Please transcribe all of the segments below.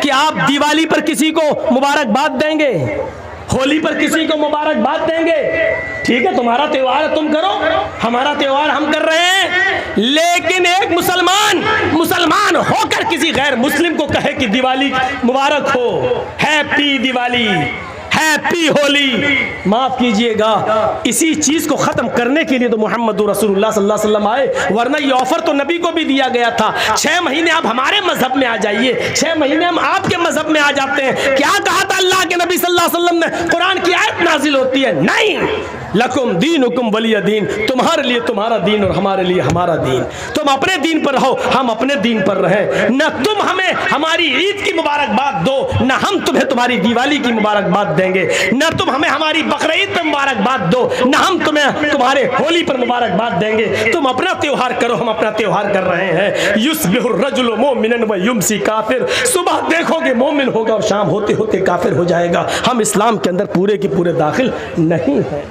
कि आप दिवाली पर किसी को मुबारकबाद देंगे, होली पर किसी को मुबारकबाद देंगे? ठीक है, तुम्हारा त्योहार है, तुम करो, हमारा त्योहार हम कर रहे हैं। लेकिन एक मुसलमान होकर किसी गैर मुस्लिम को कहे कि दिवाली मुबारक हो, हैप्पी दिवाली, हैप्पी होली, माफ कीजिएगा, इसी चीज को खत्म करने के लिए तो मोहम्मद रसूलुल्लाह सल्लल्लाहु अलैहि वसल्लम आए। वरना ये ऑफर तो नबी को भी दिया गया था, 6 महीने आप हमारे मजहब में आ जाइए, 6 महीने हम आपके मजहब में आ जाते हैं। क्या कहा था अल्लाह के नबी सल्लल्लाहु अलैहि वसल्लम ने? कुरान की आयत नाजिल होती है, नहीं, लकुम दीनुकुम वलिय दीन, तुम्हारे लिए तुम्हारा दीन और हमारे लिए हमारा दीन। तुम अपने दीन पर रहो, हम अपने दीन पर रहें। न तुम हमें हमारी ईद की मुबारकबाद दो, न हम तुम्हें तुम्हारी दिवाली की मुबारकबाद देंगे, न तुम हमें हमारी बकरीद पर मुबारकबाद दो, न हम तुम्हें तुम्हारे होली पर मुबारकबाद देंगे। तुम अपना त्योहार करो, हम अपना त्योहार कर रहे हैं। युस्बिहुर रजुलु मुमिनन व युमसी काफिर, सुबह देखोगे मोमिन होगा और शाम होते होते काफिर हो जाएगा। हम इस्लाम के अंदर पूरे के पूरे दाखिल नहीं है।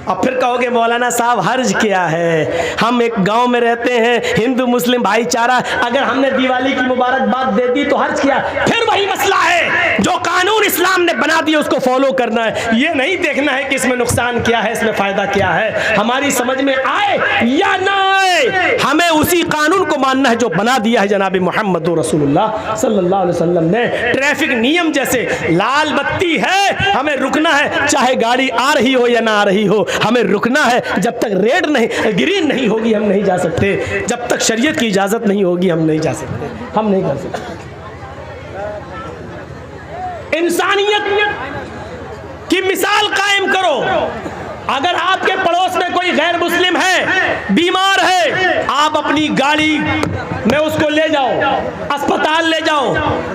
अब फिर कहोगे मौलाना साहब हर्ज क्या है, हम एक गांव में रहते हैं, हिंदू मुस्लिम भाईचारा, अगर हमने दिवाली की मुबारकबाद दे दी तो हर्ज क्या? फिर वही मसला है, जो कानून इस्लाम ने बना दिया उसको फॉलो करना है, ये नहीं देखना है कि इसमें नुकसान क्या है, इसमें फायदा क्या है। हमारी समझ में आए या ना आए, हमें उसी कानून को मानना है जो बना दिया है जनाब मोहम्मद रसूलुल्लाह सल्लल्लाहु अलैहि वसल्लम ने। ट्रैफिक नियम जैसे लाल बत्ती है, हमें रुकना है, चाहे गाड़ी आ रही हो या ना आ रही हो, हमें रुकना है। जब तक रेड नहीं, ग्रीन नहीं होगी हम नहीं जा सकते, जब तक शरीयत की इजाजत नहीं होगी हम नहीं जा सकते, हम नहीं कर सकते। इंसानियत की मिसाल कायम करो। अगर आपके पड़ोस में कोई गैर मुस्लिम है, बीमार है, आप अपनी गाड़ी में उसको ले जाओ, अस्पताल ले जाओ।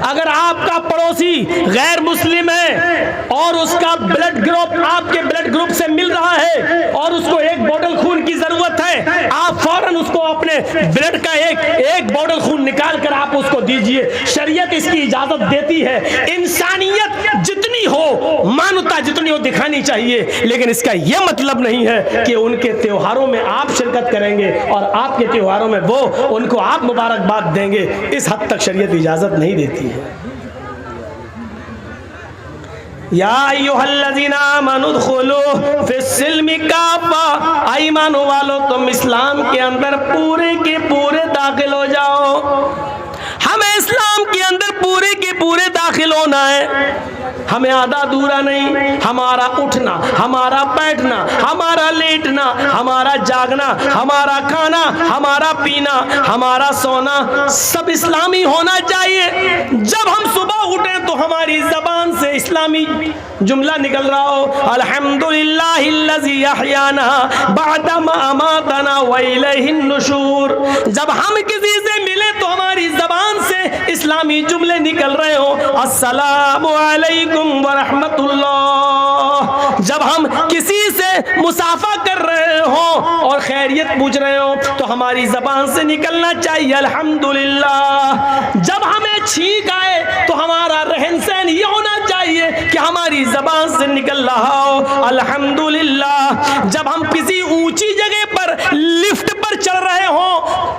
अगर आपका पड़ोसी गैर मुस्लिम है और उसका ब्लड ग्रुप आपके ब्लड ग्रुप से मिल रहा है और उसको एक बोतल खून की जरूरत है, आप फौरन उसको अपने ब्लड का एक बोतल खून निकाल कर आप उसको दीजिए। शरीयत इसकी इजाजत देती है। इंसानियत जितनी हो, मानवता जितनी हो दिखानी चाहिए, लेकिन इसका यह मतलब नहीं है कि उनके त्योहारों में आप शिरकत करेंगे और आपके त्योहारों में वो उनको आप मुबारकबाद देंगे। इस हद तक शरीयत इजाजत नहीं देती है। या अय्युहल्लज़ीना आमनू उदखुलू फिस्सिल्मि काफ़ा, ईमान वालों तुम इस्लाम के अंदर पूरे के पूरे दाखिल हो जाओ। हमें इस्लाम के अंदर पूरे के पूरे दाखिल होना है। हमें आधा अधूरा नहीं, हमारा उठना, हमारा बैठना, हमारा लेटना, हमारा जागना, हमारा खाना, हमारा पीना, हमारा सोना सब इस्लामी होना चाहिए। जब हम सुबह उठे तो हमारी जबान से इस्लामी जुमला निकल रहा हो, अल्हम्दुलिल्लाहिल्लज़ी अहयाना बअदा मा अमातना व इलैहिन नुशूर। जब हम किसी से मिले तो हमारी जबान से इस्लामी जुमले निकल रहे हो, अस्सलामु अलैकुम व रहमतुल्लाह। जब हम किसी से मुसाफा कर रहे हो और खैरियत पूछ रहे हो तो हमारी जबान से निकलना चाहिए अल्हम्दुलिल्लाह। जब हमें छींक आए तो हमारा रहन सहन ये होना चाहिए कि हमारी जबान से निकल रहा हो अल्हम्दुलिल्लाह। जब हम किसी ऊंची जगह पर लिफ्ट पर चढ़ रहे हो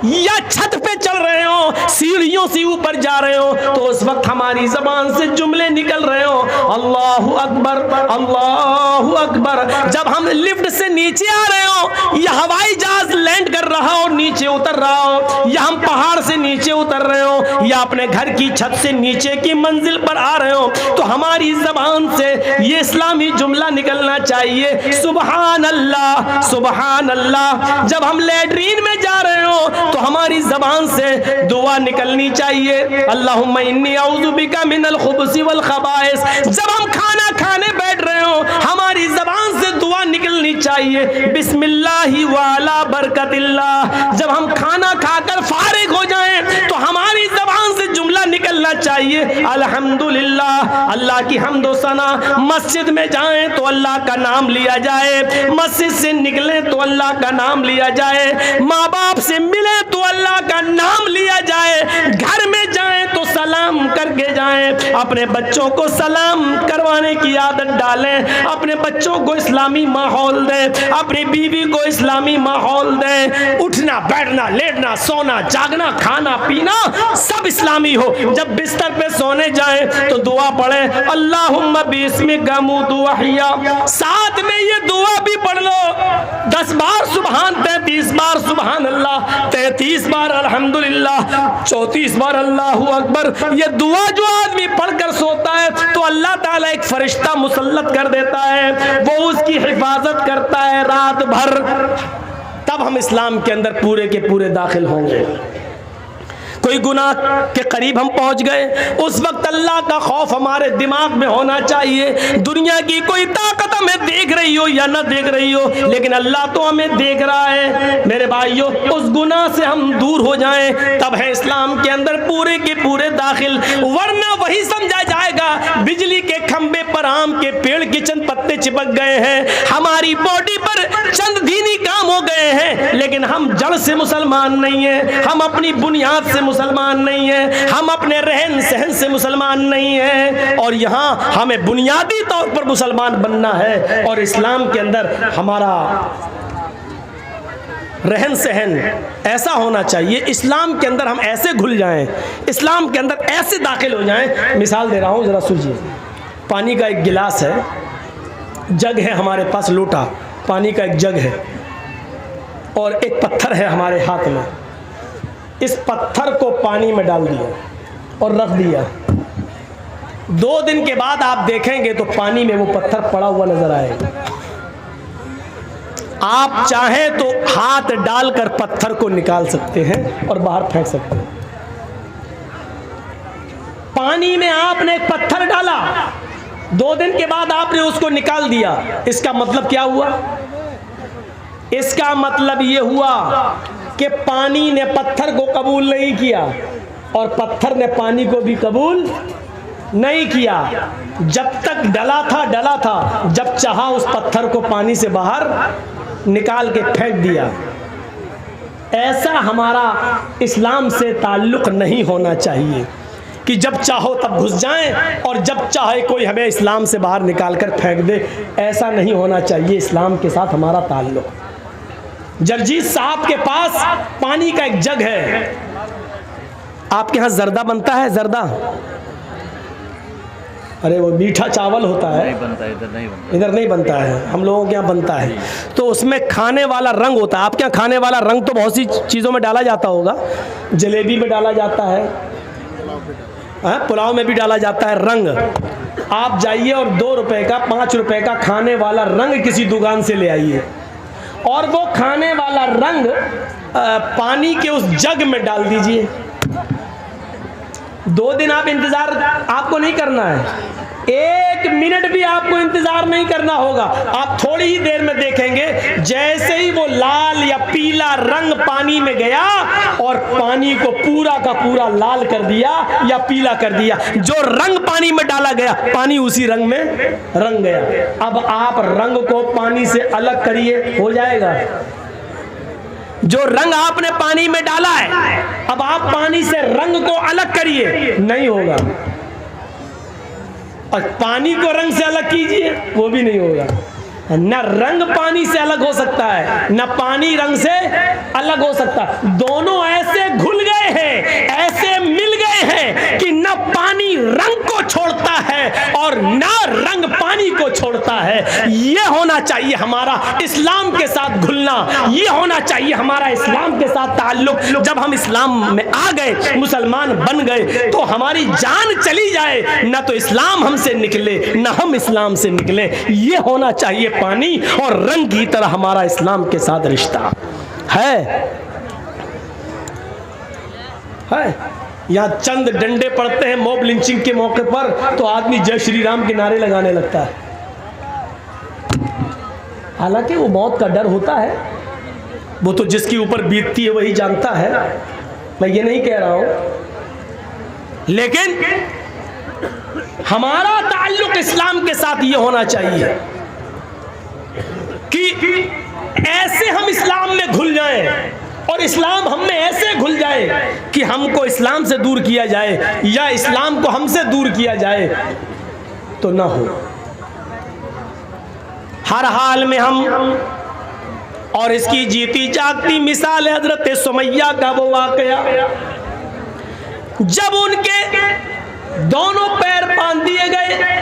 या छत पे चल रहे हो, सीढ़ियों से ऊपर जा रहे हो, तो उस वक्त हमारी जबान से जुमले निकल रहे हो, अल्लाहु अकबर, अल्लाहु अकबर। जब हम लिफ्ट से नीचे आ रहे हो या हवाई जहाज लैंड कर रहा हो नीचे उतर रहा हो, या हम पहाड़ से नीचे उतर रहे हो या अपने घर की छत से नीचे की मंजिल पर आ रहे हो, तो हमारी जबान से ये इस्लामी जुमला निकलना चाहिए, सुबहान अल्लाह, सुबहान अल्लाह। जब हम लैट्रीन में जा रहे हो तो हमारी जबान से दुआ निकलनी चाहिए, अल्लाहुम्मा इन्नी औज़ु बिका मिनल खुबुसी वल खबाइस। जब हम खाना खाने बैठ रहे हो हमारी जबान से दुआ निकलनी चाहिए, बिस्मिल्लाहि व अला बरकतिल्लाह। जब हम खाना खाकर फारिग हो जाएं तो हमारी जबान से जुमला निकलना चाहिए, अल्हम्दुलिल्लाह। अल्लाह की हम्द व सना। मस्जिद में जाएं तो अल्लाह का नाम लिया जाए, मस्जिद से निकले तो अल्लाह का नाम लिया जाए, माँ बाप से मिले तो अल्लाह का नाम लिया जाए, घर में जाएं तो सलाम करके आगे जाएं, अपने बच्चों को सलाम करवाने की आदत डालें, अपने बच्चों को इस्लामी माहौल दें, अपनी बीवी को इस्लामी माहौल दें। उठना बैठना लेटना सोना जागना खाना पीना सब इस्लामी हो। जब बिस्तर पे सोने जाएं तो दुआ पढ़ें, अल्लाहुम्मा बिस्मिका मुतु वहिया। साथ में ये दुआ भी पढ़ लो, 10 बार सुभान, 33 बार सुभान अल्लाह, 33 बार अल्हम्दुलिल्लाह, 34 बार अल्लाहु अकबर। ये दुआ जो आदमी पढ़कर सोता है तो अल्लाह ताला एक फरिश्ता मुसल्लत कर देता है, वो उसकी हिफाजत करता है रात भर। तब हम इस्लाम के अंदर पूरे के पूरे दाखिल होंगे। कोई गुनाह के करीब हम पहुंच गए, उस वक्त अल्लाह का खौफ हमारे दिमाग में होना चाहिए। दुनिया की कोई ताकत हमें देख रही हो या ना देख रही हो, लेकिन अल्लाह तो हमें देख रहा है। मेरे भाइयों, उस गुनाह से हम दूर हो जाएं, तब है इस्लाम के अंदर पूरे के पूरे दाखिल। वरना वही समझा जाएगा बिजली के खंबे पर आम के पेड़ के चंद पत्ते चिपक गए हैं, हमारी बॉडी पर चंद दीनी काम हो गए हैं, लेकिन हम जड़ से मुसलमान नहीं है, हम अपनी बुनियाद से मुसलमान नहीं है, हम अपने रहन सहन से मुसलमान नहीं है। और यहाँ हमें बुनियादी तौर पर मुसलमान बनना है, और इस्लाम के अंदर हमारा रहन सहन ऐसा होना चाहिए, इस्लाम के अंदर हम ऐसे घुल जाएं, इस्लाम के अंदर ऐसे दाखिल हो जाएं। मिसाल दे रहा हूँ, ज़रा सुनिए। पानी का एक गिलास है, जग है हमारे पास, लोटा पानी का एक जग है, और एक पत्थर है हमारे हाथ में। इस पत्थर को पानी में डाल दिया और रख दिया। 2 दिन के बाद आप देखेंगे तो पानी में वो पत्थर पड़ा हुआ नजर आएगा। आप चाहें तो हाथ डालकर पत्थर को निकाल सकते हैं और बाहर फेंक सकते हैं। पानी में आपने एक पत्थर डाला, 2 दिन के बाद आपने उसको निकाल दिया, इसका मतलब क्या हुआ? इसका मतलब यह हुआ कि पानी ने पत्थर को कबूल नहीं किया और पत्थर ने पानी को भी कबूल नहीं किया। जब तक डला था, जब चाहा उस पत्थर को पानी से बाहर निकाल के फेंक दिया। ऐसा हमारा इस्लाम से ताल्लुक़ नहीं होना चाहिए कि जब चाहो तब घुस जाएं और जब चाहे कोई हमें इस्लाम से बाहर निकाल कर फेंक दे। ऐसा नहीं होना चाहिए इस्लाम के साथ हमारा ताल्लुक़। जरजीत साहब के पास पानी का एक जग है। आपके यहाँ जर्दा बनता है? जर्दा, अरे वो मीठा चावल होता है, नहीं बनता, इधर नहीं बनता है, हम लोगों के यहाँ बनता है। तो उसमें खाने वाला रंग होता है। आपके यहाँ खाने वाला रंग तो बहुत सी चीज़ों में डाला जाता होगा, जलेबी में डाला जाता है, पुलाव में भी डाला जाता है रंग। आप जाइए और 2 रुपए का 5 रुपए का खाने वाला रंग किसी दुकान से ले आइए, और वो खाने वाला रंग पानी के उस जग में डाल दीजिए। 2 दिन आप इंतजार आपको नहीं करना है, 1 मिनट भी आपको इंतजार नहीं करना होगा। आप थोड़ी ही देर में देखेंगे जैसे ही वो लाल या पीला रंग पानी में गया और पानी को पूरा का पूरा लाल कर दिया या पीला कर दिया, जो रंग पानी में डाला गया पानी उसी रंग में रंग गया। अब आप रंग को पानी से अलग करिए, हो जाएगा? जो रंग आपने पानी में डाला है, अब आप पानी से रंग को अलग करिए, नहीं होगा। और पानी को रंग से अलग कीजिए, वो भी नहीं होगा। न रंग पानी से अलग हो सकता है, न पानी रंग से अलग हो सकता है। दोनों ऐसे घुल गए हैं, ऐसे मिल गए हैं कि न पानी रंग को छोड़ता है और न रंग पानी को छोड़ता है। ये होना चाहिए हमारा इस्लाम के साथ घुलना, ये होना चाहिए हमारा इस्लाम के साथ ताल्लुक। जब हम इस्लाम में आ गए, मुसलमान बन गए, तो हमारी जान चली जाए, न तो इस्लाम हमसे निकले न हम इस्लाम से निकले। ये होना चाहिए पानी और रंग की तरह हमारा इस्लाम के साथ रिश्ता है। यहाँ चंद डंडे पड़ते हैं मॉब लिंचिंग के मौके पर तो आदमी जय श्री राम के नारे लगाने लगता है। हालांकि वो मौत का डर होता है, वो तो जिसके ऊपर बीतती है वही जानता है, मैं ये नहीं कह रहा हूं। लेकिन हमारा ताल्लुक इस्लाम के साथ ये होना चाहिए कि ऐसे हम इस्लाम में घुल जाएं और इस्लाम हम में ऐसे घुल जाए कि हमको इस्लाम से दूर किया जाए या इस्लाम को हमसे दूर किया जाए, तो ना हो। हर हाल में हम, और इसकी जीती जागती मिसाल है हजरत सुमैया का वो वाकया, जब उनके दोनों पैर बांध दिए गए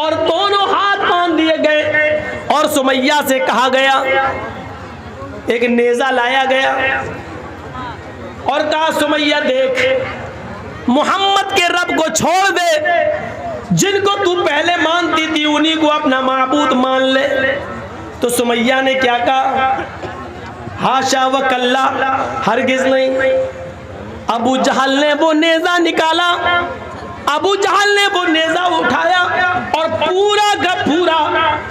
और दोनों हाथ बांध दिए गए और सुमैया से कहा गया, एक नेजा लाया गया और कहा, सुमैया देख, मोहम्मद के रब को छोड़ दे, जिनको तू पहले मानती थी उन्हीं को अपना माबूद मान ले। तो सुमैया ने क्या कहा, हाशा व कल्ला, हरगिज नहीं। अबू जहल ने वो नेजा निकाला, अबू जहल ने वो नेजा उठाया और पूरा का पूरा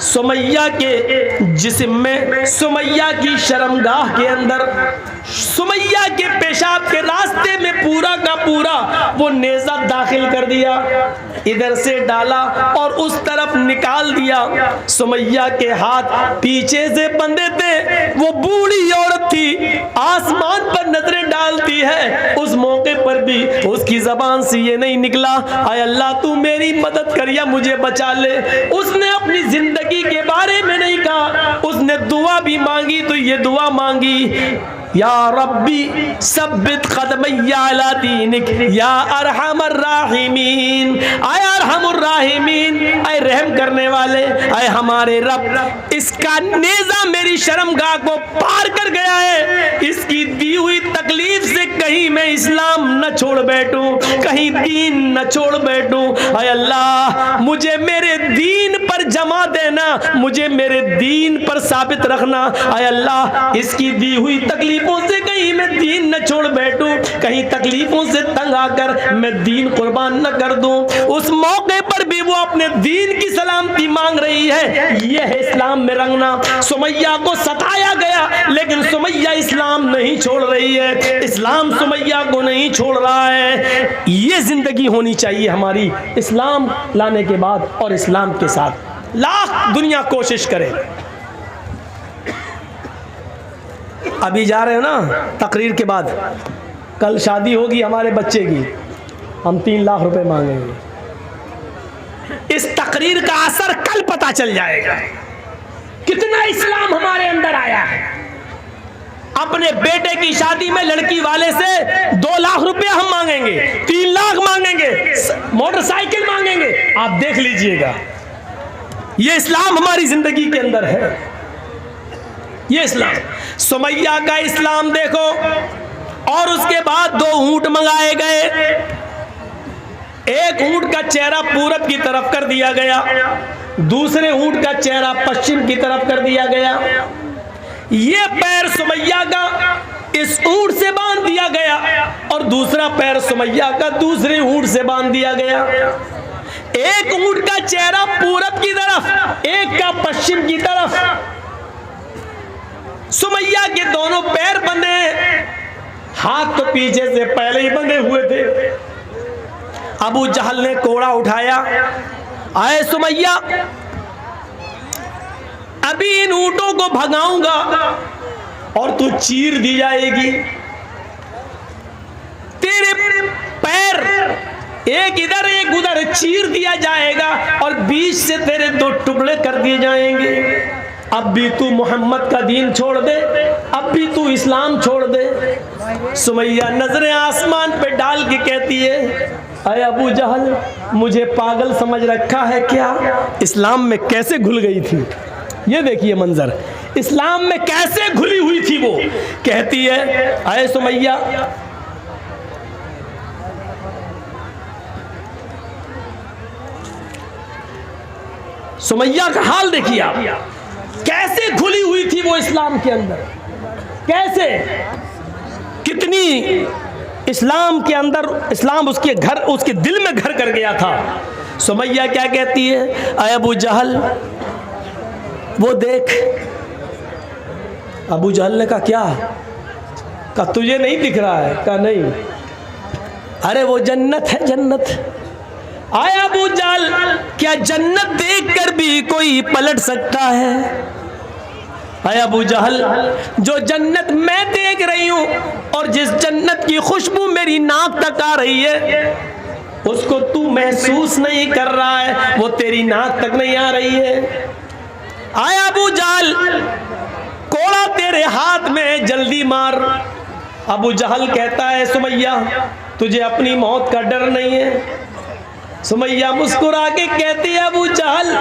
सुमैया के जिस्म में, सुमैया की शर्मगाह के अंदर, सुमैया के पेशाब के रास्ते में पूरा का पूरा वो नेजा दाखिल कर दिया, इधर से डाला और उस तरफ निकाल दिया। सुमैया के हाथ पीछे से बंधे थे, वो बूढ़ी औरत थी, आसमान पर नजरें डालती है, उस मौके पर भी उसकी जबान से ये नहीं निकला, आय अल्लाह तू मेरी मदद कर या मुझे बचा ले। उसने अपनी जिंदगी के बारे में नहीं कहा, उसने दुआ भी मांगी तो ये दुआ मांगी, या रब्बी सब्बित क़दमैया अला दीनिक या अरहमर राहिमीन, आय अरहमुर राहिमीन, आय रहम करने वाले, आय हमारे रब, इसका नेजा मेरी शर्मगाह को पार कर गया है, इसकी दी हुई तकलीफ से कहीं मैं इस्लाम न छोड़ बैठूं, कहीं दीन न छोड़ बैठूं। आय अल्लाह मुझे मेरे दीन पर जमा देना, मुझे मेरे दीन पर साबित रखना। आय अल्लाह इसकी दी हुई तकलीफों से कहीं मैं दीन न छोड़ बैठूं, कहीं तकलीफों से तंग आकर मैं दीन कुर्बान न कर दूं। उस मौके पर भी वो अपने दीन की सलामती मांग रही है। यह है इस्लाम में रंगना। सुमैया को सताया गया लेकिन सुमैया इस्लाम नहीं छोड़ रही है, इस्लाम सुमैया को नहीं छोड़ रहा है। ये जिंदगी होनी चाहिए हमारी इस्लाम लाने के बाद और इस्लाम के साथ। लाख दुनिया कोशिश करे। अभी जा रहे हो ना तकरीर के बाद, कल शादी होगी हमारे बच्चे की, हम 3 लाख रुपए मांगेंगे। इस तकरीर का असर कल पता चल जाएगा, कितना इस्लाम हमारे अंदर आया है। अपने बेटे की शादी में लड़की वाले से 2 लाख रुपया हम मांगेंगे, 3 लाख मांगेंगे, मोटरसाइकिल मांगेंगे। आप देख लीजिएगा, ये इस्लाम हमारी जिंदगी के अंदर है। ये इस्लाम, सुमैया का इस्लाम देखो। और उसके बाद 2 ऊंट मंगाए गए, एक ऊंट का चेहरा पूरब की तरफ कर दिया गया, दूसरे ऊंट का चेहरा पश्चिम की तरफ कर दिया गया। ये पैर सुमैया का इस ऊंट से बांध दिया गया और दूसरा पैर सुमैया का दूसरे ऊंट से बांध दिया गया। एक ऊंट का चेहरा पूरब की तरफ, एक का पश्चिम की तरफ। सुमैया के दोनों पैर बंधे, हाथ तो पीछे से पहले ही बंधे हुए थे। अबू जहल ने कोड़ा उठाया, आए सुमैया, अभी इन ऊंटों को भगाऊंगा और तू चीर दी जाएगी। तेरे पैर एक इधर एक उधर चीर दिया जाएगा और बीच से तेरे 2 टुकड़े कर दिए जाएंगे। अब भी तू मोहम्मद का दीन छोड़ दे, अब भी तू इस्लाम छोड़ दे। सुमैया नजरें आसमान पे डाल के कहती है, अरे अबू जहल, मुझे पागल समझ रखा है क्या? इस्लाम में कैसे घुल गई थी। ये देखिए मंजर, इस्लाम में कैसे घुली हुई थी वो। कहती है, अरे सुमैया, सुमैया का हाल देखिए आप, कैसे घुली हुई थी वो इस्लाम के अंदर, कैसे, कितनी इस्लाम के अंदर, इस्लाम उसके घर, उसके दिल में घर कर गया था। सुमैया क्या कहती है, अय अबू जहल, वो देख। अबू जहल ने कहा, क्या? कहा तुझे नहीं दिख रहा है? कहा नहीं। अरे वो जन्नत है, जन्नत। आया अबू जहल, क्या जन्नत देखकर भी कोई पलट सकता है? है अबू जहल, जो जन्नत मैं देख रही हूं और जिस जन्नत की खुशबू मेरी नाक तक आ रही है उसको तू महसूस नहीं कर रहा है, वो तेरी नाक तक नहीं आ रही है। आया अबू जहल, कोड़ा तेरे हाथ में, जल्दी मार। अबू जहल कहता है सुमैया तुझे अपनी मौत का डर नहीं है? सुमैया मुस्कुरा के कहती है अबू जहल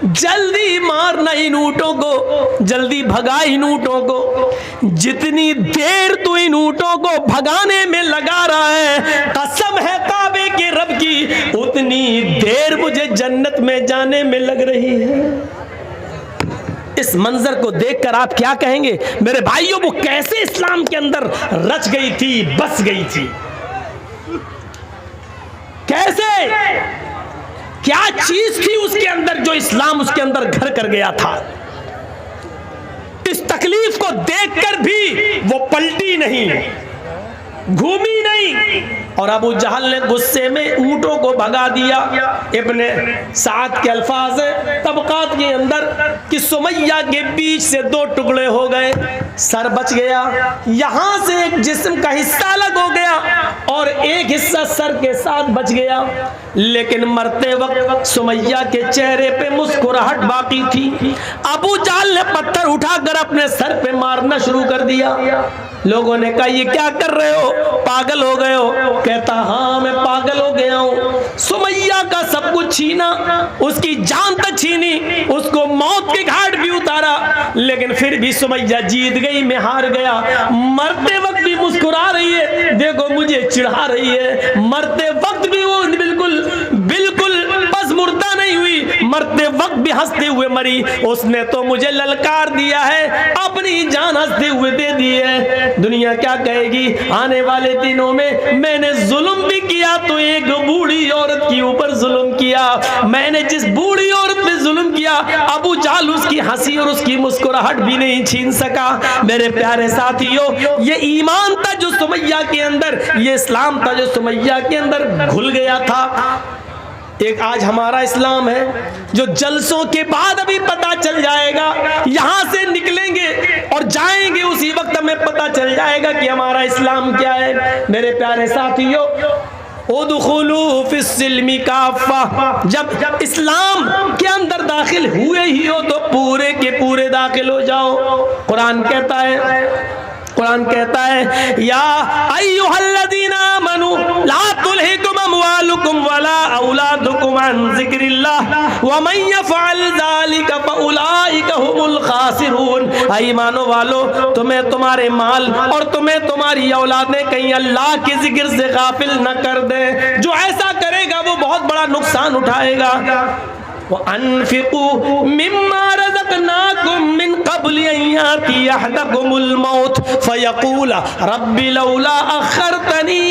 जल्दी मारना इन ऊँटों को, जल्दी भगा इन ऊँटों को। जितनी देर तू इन ऊँटों को भगाने में लगा रहा है, कसम है काबे के रब की, उतनी देर मुझे जन्नत में जाने में लग रही है। इस मंजर को देखकर आप क्या कहेंगे मेरे भाइयों? वो कैसे इस्लाम के अंदर रच गई थी, बस गई थी, कैसे, क्या चीज थी उसके अंदर जो इस्लाम उसके अंदर घर कर गया था। इस तकलीफ को देखकर भी वो पलटी नहीं, घूमी नहीं, और अबू जहल ने गुस्से में ऊंटों को भगा दिया। इब्ने साद के अल्फाज है तबकात के अंदर कि सुमैया के बीच से दो टुकड़े हो गए, सर बच गया, यहां से एक जिस्म का हिस्सा अलग हो गया और एक हिस्सा सर के साथ बच गया, लेकिन मरते वक्त सुमैया के चेहरे पे मुस्कुराहट बाकी थी। अबू जहल ने पत्थर उठाकर अपने सर पे मारना शुरू कर दिया। लोगों ने कहा ये क्या कर रहे हो, पागल हो गए हो? कहता हाँ मैं पागल हो गया हूँ। सुमैया का सब कुछ छीना, उसकी जान तक छीनी, उसको मौत के घाट भी उतारा, लेकिन फिर भी सुमैया जीत गई, मैं हार गया। मरते वक्त भी मुस्कुरा रही है, देखो मुझे चिढ़ा रही है। मरते वक्त भी वो बिल्कुल बिल्कुल बस मुर्दा नहीं हुई, मरते वक्त भी हंसते हुए मरी। उसने तो मुझे ललकार दिया है, अपनी जान हंसते हुए दे दी है। दुनिया क्या कहेगी? आने वाले दिनों में मैंने जुल्म भी किया तो एक बूढ़ी औरत के ऊपर जुल्म किया। मैंने जिस बूढ़ी औरत पे जुल्म किया, अबू जहल उसकी हंसी और उसकी मुस्कुराहट भी नहीं छीन सका। मेरे प्यारे साथियों, ये ईमान था जो सुमैया के अंदर, ये इस्लाम था जो सुमैया के अंदर घुल गया था। एक आज हमारा इस्लाम है जो जलसों के बाद अभी पता चल जाएगा, यहां से निकलेंगे और जाएंगे उसी वक्त हमें पता चल जाएगा कि हमारा इस्लाम क्या है। मेरे प्यारे साथियों, उदखुलू फिस्सिल्मी काफ़ा, जब इस्लाम के अंदर दाखिल हुए ही हो तो पूरे के पूरे दाखिल हो जाओ। कुरान कहता है या अय्युहल्लज़ीना आमनू ला तुल्हिकुम अमवालुकुम वला औलादुकुम अन ज़िक्रिल्लाह व मन यफ़अल ज़ालिका फ़उलाइका हुमुल ख़ासिरून। ईमानो वालो, तुम्हें तुम्हारे माल और तुम्हें तुम्हारी औलादें कहीं अल्लाह के जिक्र से गाफिल न कर दे। जो ऐसा करेगा वो बहुत बड़ा नुकसान उठाएगा। वअन्फिकू मिम्मा रज़क़नाकुम मिन क़ब्लि अन यातिय अहदकुमुल मौत फ़यक़ूल रब्बि लौला अख़्ख़रतनी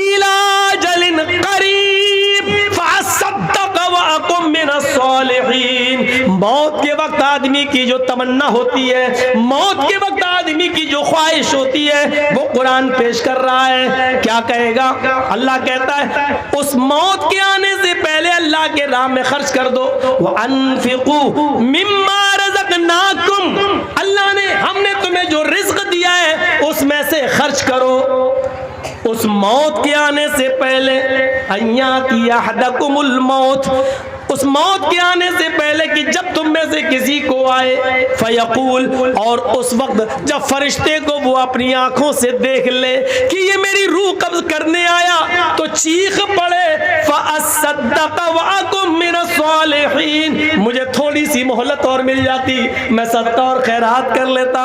इला अजलिन क़रीब फ़अस्सद्दक़ व अकुम मिनस्सालिहीन। मौत के वक्त आदमी की जो तमन्ना होती है, मौत के वक्त आदमी की जो ख्वाहिश होती है, वो कुरान पेश कर रहा है। क्या कहेगा? अल्लाह कहता है उस मौत के आने से पहले अल्लाह के राह में खर्च कर दो। वअन्फिकू मिम्मा रज़क़नाकुम, अल्लाह ने, हमने तुम्हें जो रिज़्क़ दिया है उसमें से खर्च करो। उस मौत के आने से पहले, अय्याती अहदकुमुल मौत, उस मौत के आने से पहले कि जब तुम में से किसी को आए, फयकूल, और उस वक्त जब फरिश्ते को वो अपनी आंखों से देख ले कि ये मेरी रूह कब्ज करने आया, तो चीख पड़े फ़अस्सद्दक़ व अकुम मिनस्सालिहीन, मुझे थोड़ी सी मोहलत और मिल जाती, मैं सदका और खैरात कर लेता।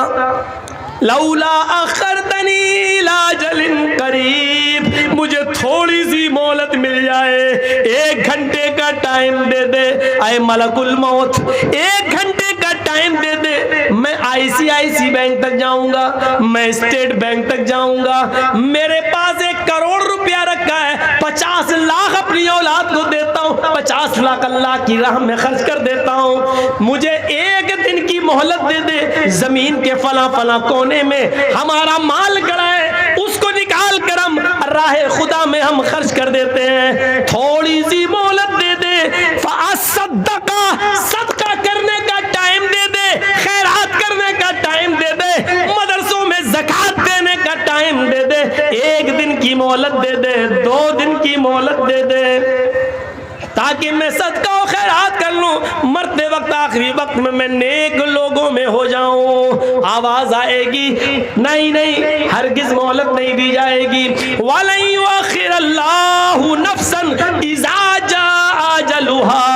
लौला अख़्ख़रतनी इला अजलिन क़रीब, मुझे थोड़ी सी मोहलत मिल जाए, 1 घंटे का टाइम दे दे ऐ मलकुल मौत, 1 घंटे का टाइम दे दे। मैं ICICI बैंक तक जाऊंगा, मैं स्टेट बैंक तक जाऊंगा, मेरे पास 1 करोड़ रुपया रखा है, 50 लाख अपनी औलाद को देता हूँ, 50 लाख अल्लाह की राह में खर्च कर देता हूँ, मुझे 1 दिन की मोहलत दे दे। जमीन के फला फला कोने में हमारा माल गड़ा है, उसको निकाल कर हम राह खुदा में हम खर्च कर देते हैं, थोड़ी सी मोहलत दे दे। फ़अस्सद्दक़, सदका करने का टाइम दे दे, खैरात करने का मोहलत दे दे, 2 दिन की मोहलत दे दे, ताकि मैं सदका और खैरात कर लूं, मरते वक्त आखिरी वक्त में मैं नेक लोगों में हो जाऊं। आवाज आएगी, नहीं नहीं, हरगिज मोहलत नहीं दी जाएगी। वलन युअखिरल्लाहु नफ्सन इज़ा जाअ अजलुहा,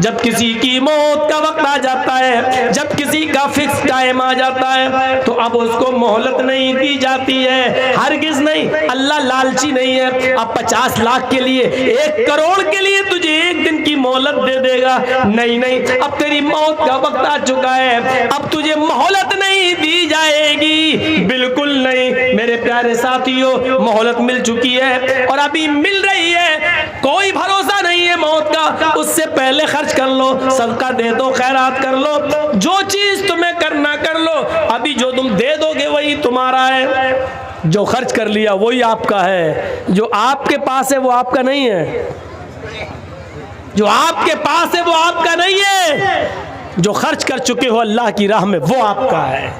जब किसी की मौत का वक्त आ जाता है, जब किसी का फिक्स टाइम आ जाता है, तो अब उसको मोहलत नहीं दी जाती है, हरगिज नहीं। अल्लाह लालची नहीं है, अब 50 लाख के लिए, 1 करोड़ के लिए तुझे 1 दिन की मोहलत दे देगा। नहीं नहीं, अब तेरी मौत का वक्त आ चुका है, अब तुझे मोहलत नहीं दी जाएगी, बिल्कुल नहीं। मेरे प्यारे साथियों, मोहलत मिल चुकी है और अभी मिल रही है, कोई भरोसा नहीं है मौत का। उससे पहले खर्च कर लो, सदका दे दो, खैरात कर लो, जो चीज तुम्हें करना कर लो। अभी जो तुम दे दोगे वही तुम्हारा है, जो खर्च कर लिया वही आपका है। जो आपके पास है वो आपका नहीं है, जो आपके पास है वो आपका नहीं है, जो खर्च कर चुके हो अल्लाह की राह में वो आपका है,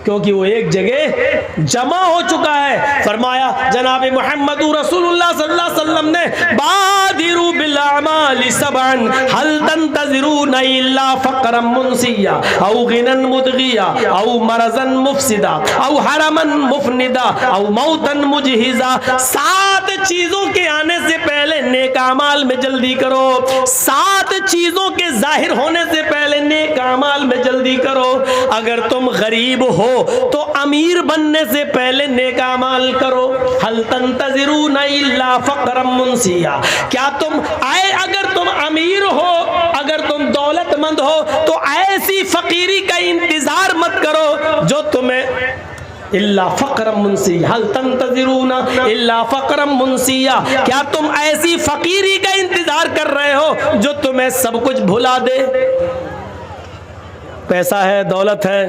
क्योंकि वो एक जगह जमा हो चुका है। फरमाया जनाब मोहम्मद रसूलुल्लाह सल्लल्लाहु अलैहि वसल्लम ने, बादिरू बिल अमालि सबअन हल तंतज़िरून इल्ला फ़क़रन मुनसिया औ गिनन मुदगिया औ मरज़न मुफसिदा औ हरमन मुफनिदा औ मौतन मुजहिजा। 7 चीजों के आने से पहले नेक अमाल में जल्दी करो, 7 चीजों के जाहिर होने से पहले नेक अमाल में जल्दी करो। अगर तुम गरीब हो तो अमीर बनने से पहले नेक अमाल करो। हल तंतज़िरून इल्ला फ़क़रन मुनसिया, क्या तुम आए, अगर तुम अमीर हो, अगर तुम दौलतमंद हो, तो ऐसी फकीरी का इंतजार मत करो जो तुम्हें इल्ला फ़क़रन मुनसिया, हल तंतज़िरून इल्ला फ़क़रन मुनसिया, क्या तुम ऐसी फकीरी का इंतजार कर रहे हो जो तुम्हें सब कुछ भुला दे। पैसा है, दौलत है,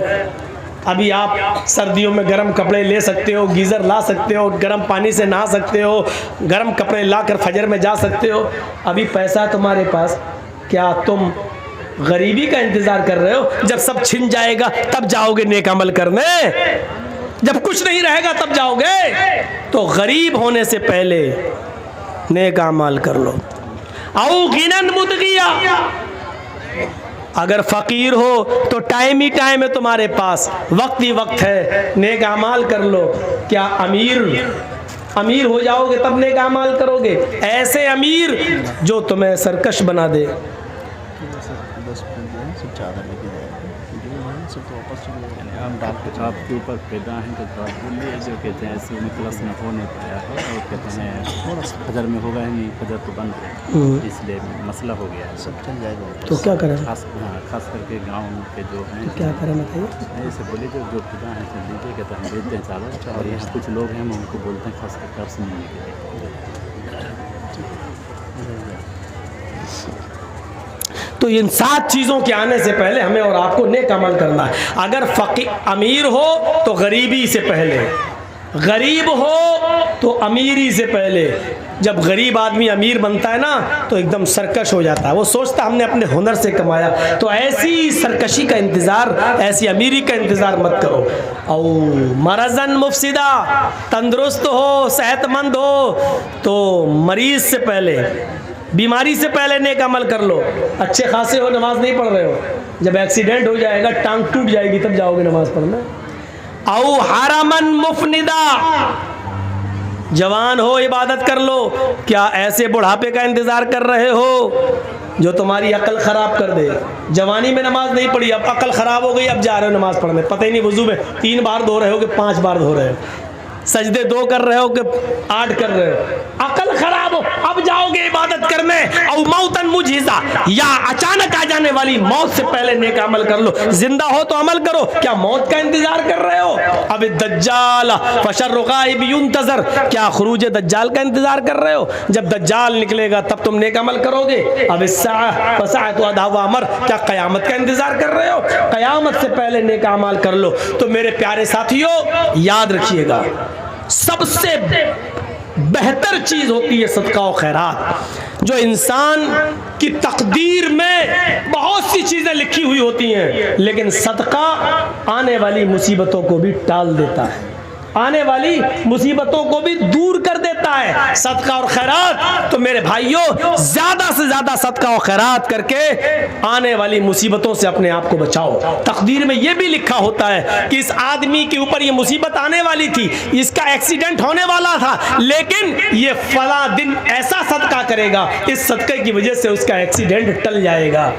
अभी आप सर्दियों में गर्म कपड़े ले सकते हो, गीज़र ला सकते हो, गर्म पानी से नहा सकते हो, गर्म कपड़े लाकर फजर में जा सकते हो, अभी पैसा है तुम्हारे पास। क्या तुम गरीबी का इंतजार कर रहे हो? जब सब छिन जाएगा तब जाओगे नेक अमल करने, जब कुछ नहीं रहेगा तब जाओगे। तो गरीब होने से पहले नेक अमल कर लो। औ गिनन मुदगिया, अगर फ़कीर हो तो टाइम ही टाइम है तुम्हारे पास, वक्त ही वक्त है, नेक अमाल कर लो। क्या अमीर हो जाओगे तब नेक अमाल करोगे? ऐसे अमीर जो तुम्हें सरकश बना दे। आपके ऊपर पैदा है तो थोड़ा बोलिए, जो कहते हैं ऐसे में क्लास में हो नहीं पाया है, और कहते हैं फजर में होगा ही नहीं, फजर तो बंद है, इसलिए मसला हो गया है। सब चल जाएगा तो क्या करें? खास करके गांव के जो हैं, क्या करें बताइए? ऐसे बोलिए जो खुदा हैं चल लीजिए, कहते हैं भेजते हैं चावल, और यहाँ कुछ लोग हैं हम उनको बोलते हैं खास करके अर्स मिलने के लिए। तो इन 7 चीज़ों के आने से पहले हमें और आपको नेक अमल करना है। अगर अमीर हो तो गरीबी से पहले, गरीब हो तो अमीरी से पहले। जब गरीब आदमी अमीर बनता है ना तो एकदम सरकश हो जाता है, वो सोचता हमने अपने हुनर से कमाया। तो ऐसी सरकशी का इंतज़ार, ऐसी अमीरी का इंतज़ार मत करो। और मरज़न मुफसिदा, तंदुरुस्त हो, सेहतमंद हो तो मरीज़ से पहले, बीमारी से पहले नेक अमल कर लो। अच्छे खासे हो, नमाज नहीं पढ़ रहे हो, जब एक्सीडेंट हो जाएगा, टांग टूट जाएगी, तब जाओगे नमाज पढ़ना। औ हरमन मुफनिदा, जवान हो इबादत कर लो। क्या ऐसे बुढ़ापे का इंतजार कर रहे हो जो तुम्हारी अकल खराब कर दे? जवानी में नमाज नहीं पढ़ी, अब अकल खराब हो गई, अब जा रहे हो नमाज पढ़ने, पता ही नहीं वजू में 3 बार धो रहे हो कि 5 बार धो रहे हो, सजदे 2 कर रहे हो कि 8 कर रहे हो, अकल खराब हो, अब जाओगे इबादत करने। और मौतन मुजहिजा, या अचानक आ जाने वाली मौत से पहले नेक अमल कर लो। जिंदा हो तो अमल करो, क्या मौत का इंतजार कर रहे हो? अब दज्जाल फशर्रु गाइब युंतज़र, क्या खुरूज दज्जाल का इंतजार कर रहे हो? जब दज्जाल निकलेगा तब तुम नेक अमल करोगे। अब इस्साअ फसाअत अदा व अमर, क्या क़यामत का इंतजार कर रहे हो? क़यामत से पहले नेक अमल कर लो। तो मेरे प्यारे साथियों, याद रखिएगा, सबसे बेहतर चीज होती है सदका और खैरात। जो इंसान की तकदीर में बहुत सी चीजें लिखी हुई होती हैं, लेकिन सदका आने वाली मुसीबतों को भी टाल देता है। आने वाली मुसीबतों को भी दूर कर देता है। सदका और खैरात, तो मेरे भाइयों ज्यादा से ज्यादा सदका और खैरात करके आने वाली मुसीबतों से अपने आप को बचाओ। तकदीर में यह भी लिखा होता है कि इस आदमी के ऊपर ये मुसीबत आने वाली थी, इसका एक्सीडेंट होने वाला था, लेकिन ये फला दिन ऐसा सदका करेगा, इस सदके की वजह से उसका एक्सीडेंट टल जाएगा।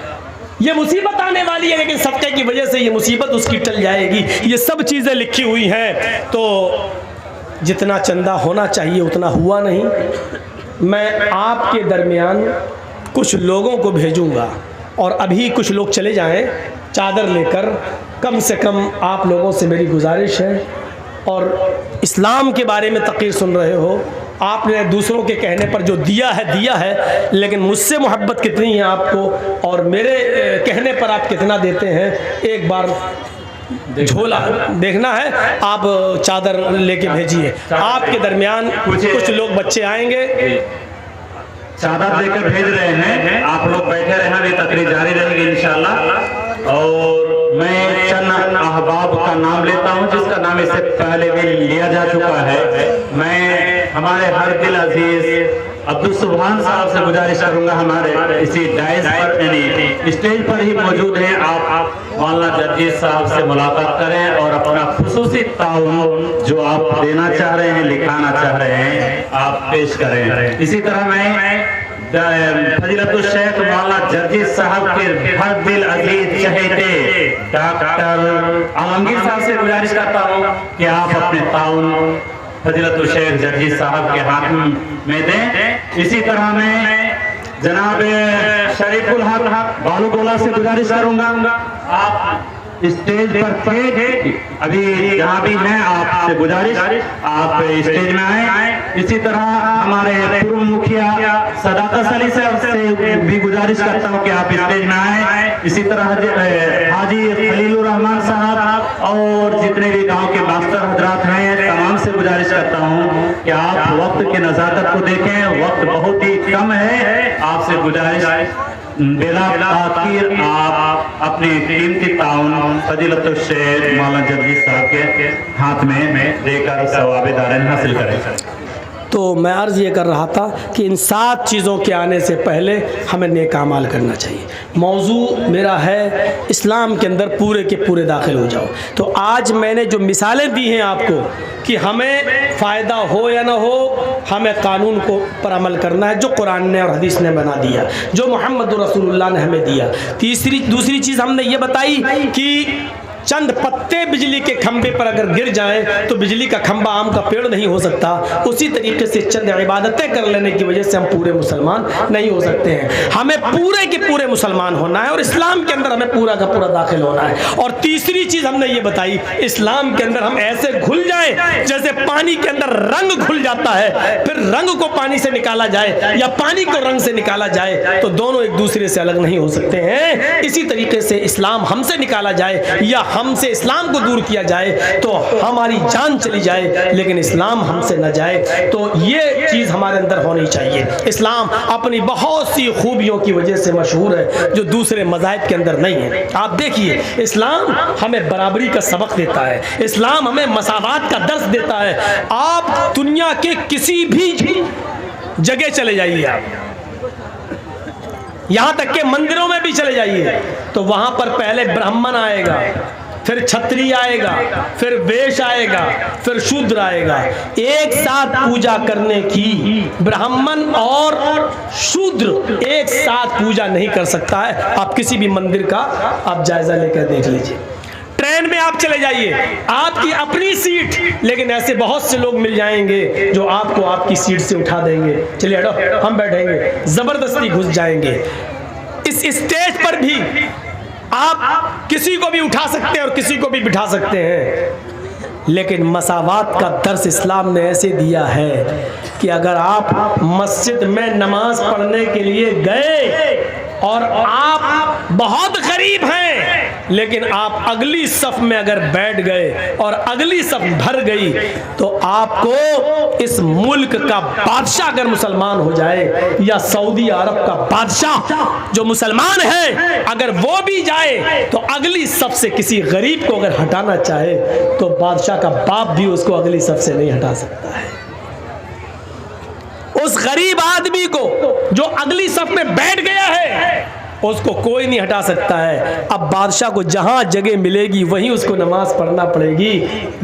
ये मुसीबत आने वाली है, लेकिन सदके की वजह से ये मुसीबत उसकी टल जाएगी। ये सब चीज़ें लिखी हुई हैं। तो जितना चंदा होना चाहिए उतना हुआ नहीं। मैं आपके दरमियान कुछ लोगों को भेजूंगा और अभी कुछ लोग चले जाएं चादर लेकर। कम से कम आप लोगों से मेरी गुजारिश है, और इस्लाम के बारे में तक़रीर सुन रहे हो, आपने दूसरों के कहने पर जो दिया है, लेकिन मुझसे मोहब्बत कितनी है आपको और मेरे कहने पर आप कितना देते हैं, एक बार झोला देखना है। आप चादर लेके भेजिए। आपके दरमियान कुछ लोग बच्चे आएंगे, चादर लेकर भेज रहे हैं। आप लोग बैठे रहें, अभी तकरीर जारी रहेगी इंशाल्लाह। और मैं चंद अहबाब का नाम लेता हूं जिसका नाम इससे पहले भी लिया जा चुका है। मैं हमारे हर दिल अजीज अब्दुल सुभान साहब से गुजारिश करूंगा, हमारे इसी डाइस पर यानी स्टेज पर ही मौजूद हैं, आप मौलाना जर्जीस साहब से मुलाकात करें और अपना खुसूसी ताउन जो आप देना चाह रहे हैं, लिखाना चाह रहे हैं, आप पेश करें। इसी तरह मैं फजीलतुल शेख मौलाना जर्जीस साहब के हर दिल अजीज चहेते डॉक्टर आलमगीर साहब से गुजारिश करता हूँ कि आप अपने ताउन फजीलतुल शेख जर्जीस साहब के हाथ में दें। इसी तरह मैं जनाब शरीफुल हक बालूगोला से गुजारिश करूंगा, आप स्टेज पर थे, अभी जहाँ भी हैं आपसे गुजारिश आप स्टेज में आए। इसी तरह हमारे पूर्व मुखिया सदाकत अली साहब से भी गुजारिश करता हूँ कि आप स्टेज में आए। इसी तरह हाजी खलीलुर रहमान साहब और जितने भी गांव के मास्टर हजरात हैं, तमाम से गुजारिश करता हूँ कि आप वक्त की नज़ाकत को देखें, वक्त बहुत ही कम है। आपसे गुजारिश बिला ताकीर आप अपने कीमती ताउन फजीलतुल शेख मौलाना जर्जीस साहब के हाथ में देकर सवाब दारैन हासिल करें। तो मैं अर्ज़ ये कर रहा था कि इन 7 चीज़ों के आने से पहले हमें नेक अमाल करना चाहिए। मौजू मेरा है इस्लाम के अंदर पूरे के पूरे दाखिल हो जाओ। तो आज मैंने जो मिसालें दी हैं आपको कि हमें फ़ायदा हो या ना हो, हमें कानून को पर अमल करना है जो कुरान ने और हदीस ने बना दिया, जो मोहम्मद रसूलुल्लाह ने हमें दिया। दूसरी चीज़ हमने ये बताई कि चंद पत्ते बिजली के खंभे पर अगर गिर जाएं तो बिजली का खंभा आम का पेड़ नहीं हो सकता। उसी तरीके से चंद इबादतें कर लेने की वजह से हम पूरे मुसलमान नहीं हो सकते हैं। हमें पूरे के पूरे मुसलमान होना है और इस्लाम के अंदर हमें पूरा का पूरा दाखिल होना है। और तीसरी चीज़ हमने ये बताई, इस्लाम के अंदर हम ऐसे घुल जाएं जैसे पानी के अंदर रंग घुल जाता है, फिर रंग को पानी से निकाला जाए या पानी को रंग से निकाला जाए तो दोनों एक दूसरे से अलग नहीं हो सकते हैं। इसी तरीके से इस्लाम हमसे निकाला जाए या हमसे इस्लाम को दूर किया जाए तो हमारी जान चली जाए, लेकिन इस्लाम हमसे न जाए। तो ये चीज़ हमारे अंदर होनी चाहिए। इस्लाम अपनी बहुत सी खूबियों की वजह से मशहूर है जो दूसरे मज़ाहिब के अंदर नहीं है। आप देखिए, इस्लाम हमें बराबरी का सबक देता है, इस्लाम हमें मसावात का दर्स देता है। आप दुनिया के किसी भी जगह चले जाइए, आप यहाँ तक के मंदिरों में भी चले जाइए तो वहाँ पर पहले ब्राह्मण आएगा, फिर क्षत्रिय आएगा, फिर वैश्य आएगा, फिर शूद्र आएगा। एक साथ पूजा करने की ब्राह्मण और शूद्र एक साथ पूजा नहीं कर सकता है। आप किसी भी मंदिर का आप जायजा लेकर देख लीजिए। ट्रेन में आप चले जाइए, आपकी अपनी सीट, लेकिन ऐसे बहुत से लोग मिल जाएंगे जो आपको आपकी सीट से उठा देंगे, चलिए हटो हम बैठेंगे, जबरदस्ती घुस जाएंगे। इस स्टेज पर भी आप किसी को भी उठा सकते हैं और किसी को भी बिठा सकते हैं, लेकिन मसावात का दर्स इस्लाम ने ऐसे दिया है कि अगर आप मस्जिद में नमाज पढ़ने के लिए गए और आप बहुत गरीब हैं लेकिन आप अगली सफ में अगर बैठ गए और अगली सफ भर गई तो आपको इस मुल्क का बादशाह अगर मुसलमान हो जाए या सऊदी अरब का बादशाह जो मुसलमान है अगर वो भी जाए तो अगली सफ से किसी गरीब को अगर हटाना चाहे तो बादशाह का बाप भी उसको अगली सफ से नहीं हटा सकता है। उस गरीब आदमी को जो अगली सफ में बैठ गया है उसको कोई नहीं हटा सकता है। अब बादशाह को जहां जगह मिलेगी वहीं उसको नमाज पढ़ना पड़ेगी।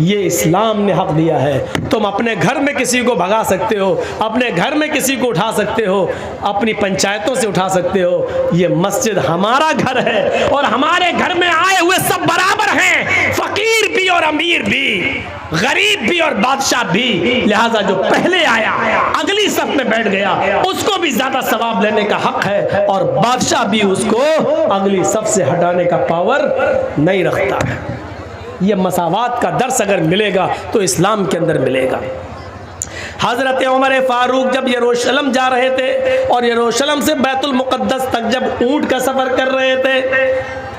ये इस्लाम ने हक दिया है। तुम अपने घर में किसी को भगा सकते हो, अपने घर में किसी को उठा सकते हो, अपनी पंचायतों से उठा सकते हो। ये मस्जिद हमारा घर है और हमारे घर में आए हुए सब बराबर हैं, फकीर भी और अमीर भी, गरीब भी और बादशाह भी। लिहाजा जो पहले आया अगली सफ में बैठ गया उसको भी ज्यादा सवाब लेने का हक है और बादशाह भी उसको अगली सफ से हटाने का पावर नहीं रखता है। यह मसावात का दर्स अगर मिलेगा तो इस्लाम के अंदर मिलेगा। हजरत उमर फारूक जब यरूशलेम जा रहे थे और यरूशलेम से बैतुल मुक़द्दस तक जब ऊंट का सफर कर रहे थे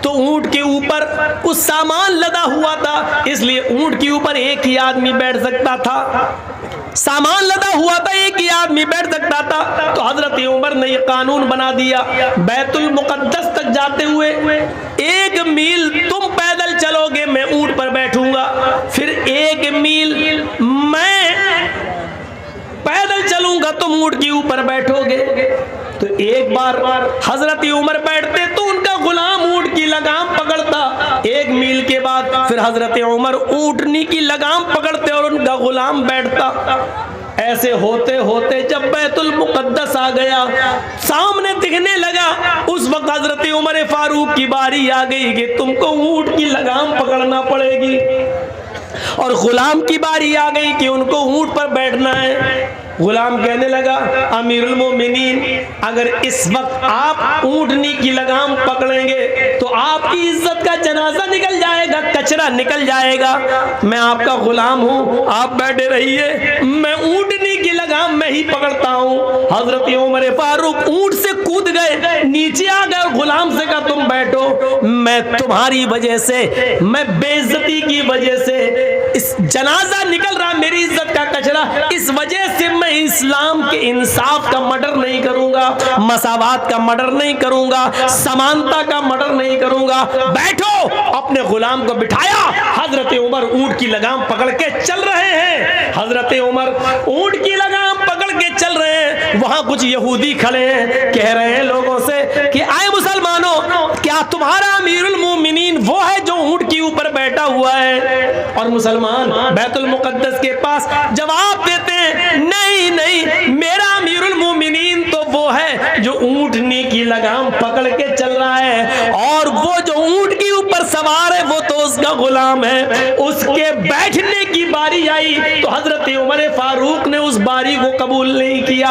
तो ऊंट के ऊपर कुछ सामान लदा हुआ था, इसलिए ऊंट के ऊपर एक ही आदमी बैठ सकता था। सामान लदा हुआ था, एक ही आदमी बैठ सकता था। तो हजरत उमर ने ये कानून बना दिया, बैतुल मुक़द्दस तक जाते हुए 1 मील तुम पैदल चलोगे, मैं ऊंट पर बैठूंगा, फिर 1 मील मैं पैदल चलूंगा, तुम ऊंट के ऊपर बैठोगे। तो एक बार हजरत उमर बैठते तो उनका गुलाम ऊंट की लगाम पकड़ता, 1 मील के बाद फिर हजरत उमर ऊंटनी की लगाम पकड़ते और उनका गुलाम बैठता। ऐसे होते होते जब बैतुल मुक़द्दस आ गया, सामने दिखने लगा, उस वक्त हजरत उमर फारूक की बारी आ गई कि तुमको ऊंट की लगाम पकड़ना पड़ेगी और गुलाम की बारी आ गई कि उनको ऊंट पर बैठना है। गुलाम कहने लगा, अमीरुल मोमिनीन, अगर इस वक्त आप ऊंटनी की लगाम पकड़ेंगे तो आपकी इज्जत का जनाजा निकल जाएगा, कचरा निकल जाएगा। मैं आपका गुलाम हूँ, आप बैठे रहिए, मैं ऊंटनी की लगाम मैं ही पकड़ता हूँ। हजरत उमर फारूक ऊंट से कूद गए, नीचे आ गए, गुलाम से कहा तुम बैठो, मैं तुम्हारी वजह से, मैं बेइज्जती की वजह से इस जनाजा निकल रहा, मेरी इज्जत का कचरा, इस वजह से मैं इस्लाम के इंसाफ का मर्डर नहीं करूंगा, मसावात का मर्डर नहीं करूंगा, समानता का मर्डर नहीं करूंगा। बैठो। अपने गुलाम को बिठाया, हजरत उमर ऊंट की लगाम पकड़ के चल रहे हैं। हजरत उमर ऊंट की लगाम पकड़ के चल रहे हैं। वहां कुछ यहूदी खड़े हैं, कह रहे हैं लोगों से कि आए मुसलमानों, क्या तुम्हारा अमीरुल मोमिनीन वो है जो ऊंट के ऊपर बैठा हुआ है? और मुसलमान बैतुल मुक़द्दस के पास जवाब देते हैं, नहीं नहीं, मेरा अमीरुल मोमिनीन तो वो है जो ऊंटनी की लगाम पकड़ के चल रहा है और वो जो ऊंट के ऊपर सवार है वो तो उसका गुलाम है। उसके बैठने की बारी आई तो हजरत उमर फारूक ने उस बारी को कबूल नहीं किया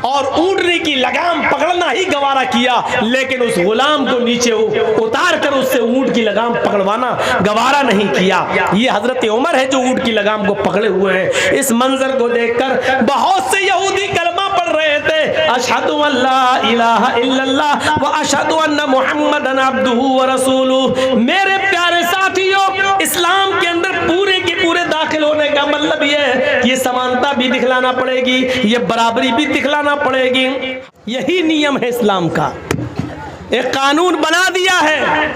और ऊंटनी की लगाम पकड़ना ही गवारा किया, लेकिन उस गुलाम को नीचे उतार कर उससे ऊंट की लगाम पकड़वाना गवारा नहीं किया। ये हजरत उमर है जो ऊंट की लगाम को पकड़े हुए हैं। इस मंजर को देखकर बहुत से यहूदी कलमा पढ़ रहे थे, अशहदु अल्ला इलाहा इल्लल्लाह व अशहदु अन्ना मुहम्मदन अब्दुहु व रसूलुहु। मेरे प्यारे साथियों, इस्लाम के अंदर पूरे के पूरे दाखिल होने का मतलब ये है कि ये समानता भी दिखलाना पड़ेगी, ये बराबरी भी दिखलाना पड़ेगी। यही नियम है इस्लाम का, एक कानून बना दिया है।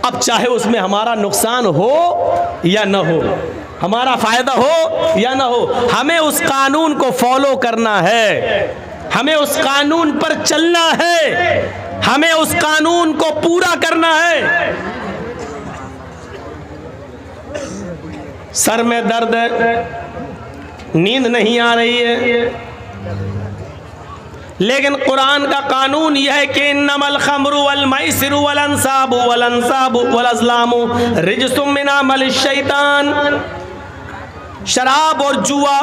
अब चाहे उसमें हमारा नुकसान हो या न हो, हमारा फायदा हो या ना हो, हमें उस कानून को फॉलो करना है, हमें उस कानून पर चलना है, हमें उस कानून को पूरा करना है। सर में दर्द है, नींद नहीं आ रही है, लेकिन कुरान का कानून यह है कि इन्नमल खमरु वल मैसिरु वल अंसाबु वल अज़लामु रिजसुम मिन अमलि शैतान। शराब और जुआ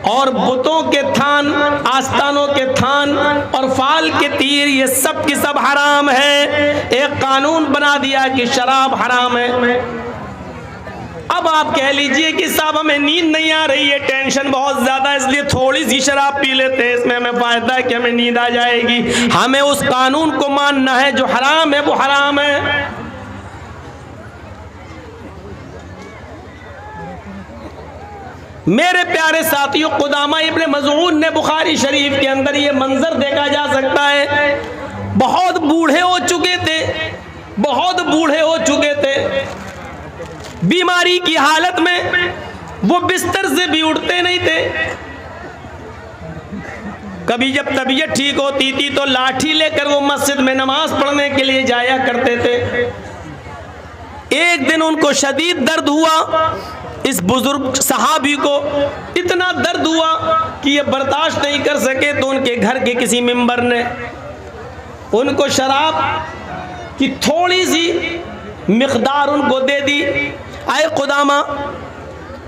और बुतों के थान, आस्थानों के थान और फाल के तीर, ये सब की सब हराम है। एक कानून बना दिया कि शराब हराम है, अब आप कह लीजिए कि साहब हमें नींद नहीं आ रही है, टेंशन बहुत ज्यादा, इसलिए थोड़ी सी शराब पी लेते हैं, इसमें हमें फायदा है कि हमें नींद आ जाएगी। हमें उस कानून को मानना है, जो हराम है वो हराम है। मेरे प्यारे साथियों, कुदामा इब्ने मज़ऊन ने बुखारी शरीफ के अंदर ये मंजर देखा जा सकता है। बहुत बूढ़े हो चुके थे, बहुत बूढ़े हो चुके थे, बीमारी की हालत में वो बिस्तर से भी उठते नहीं थे। कभी जब तबीयत ठीक होती थी तो लाठी लेकर वो मस्जिद में नमाज पढ़ने के लिए जाया करते थे। एक दिन उनको शदीद दर्द हुआ, इस बुजुर्ग सहाबी को इतना दर्द हुआ कि ये बर्दाश्त नहीं कर सके, तो उनके घर के किसी मेंबर ने उनको शराब की थोड़ी सी मिकदार उनको दे दी। आए कुदामा,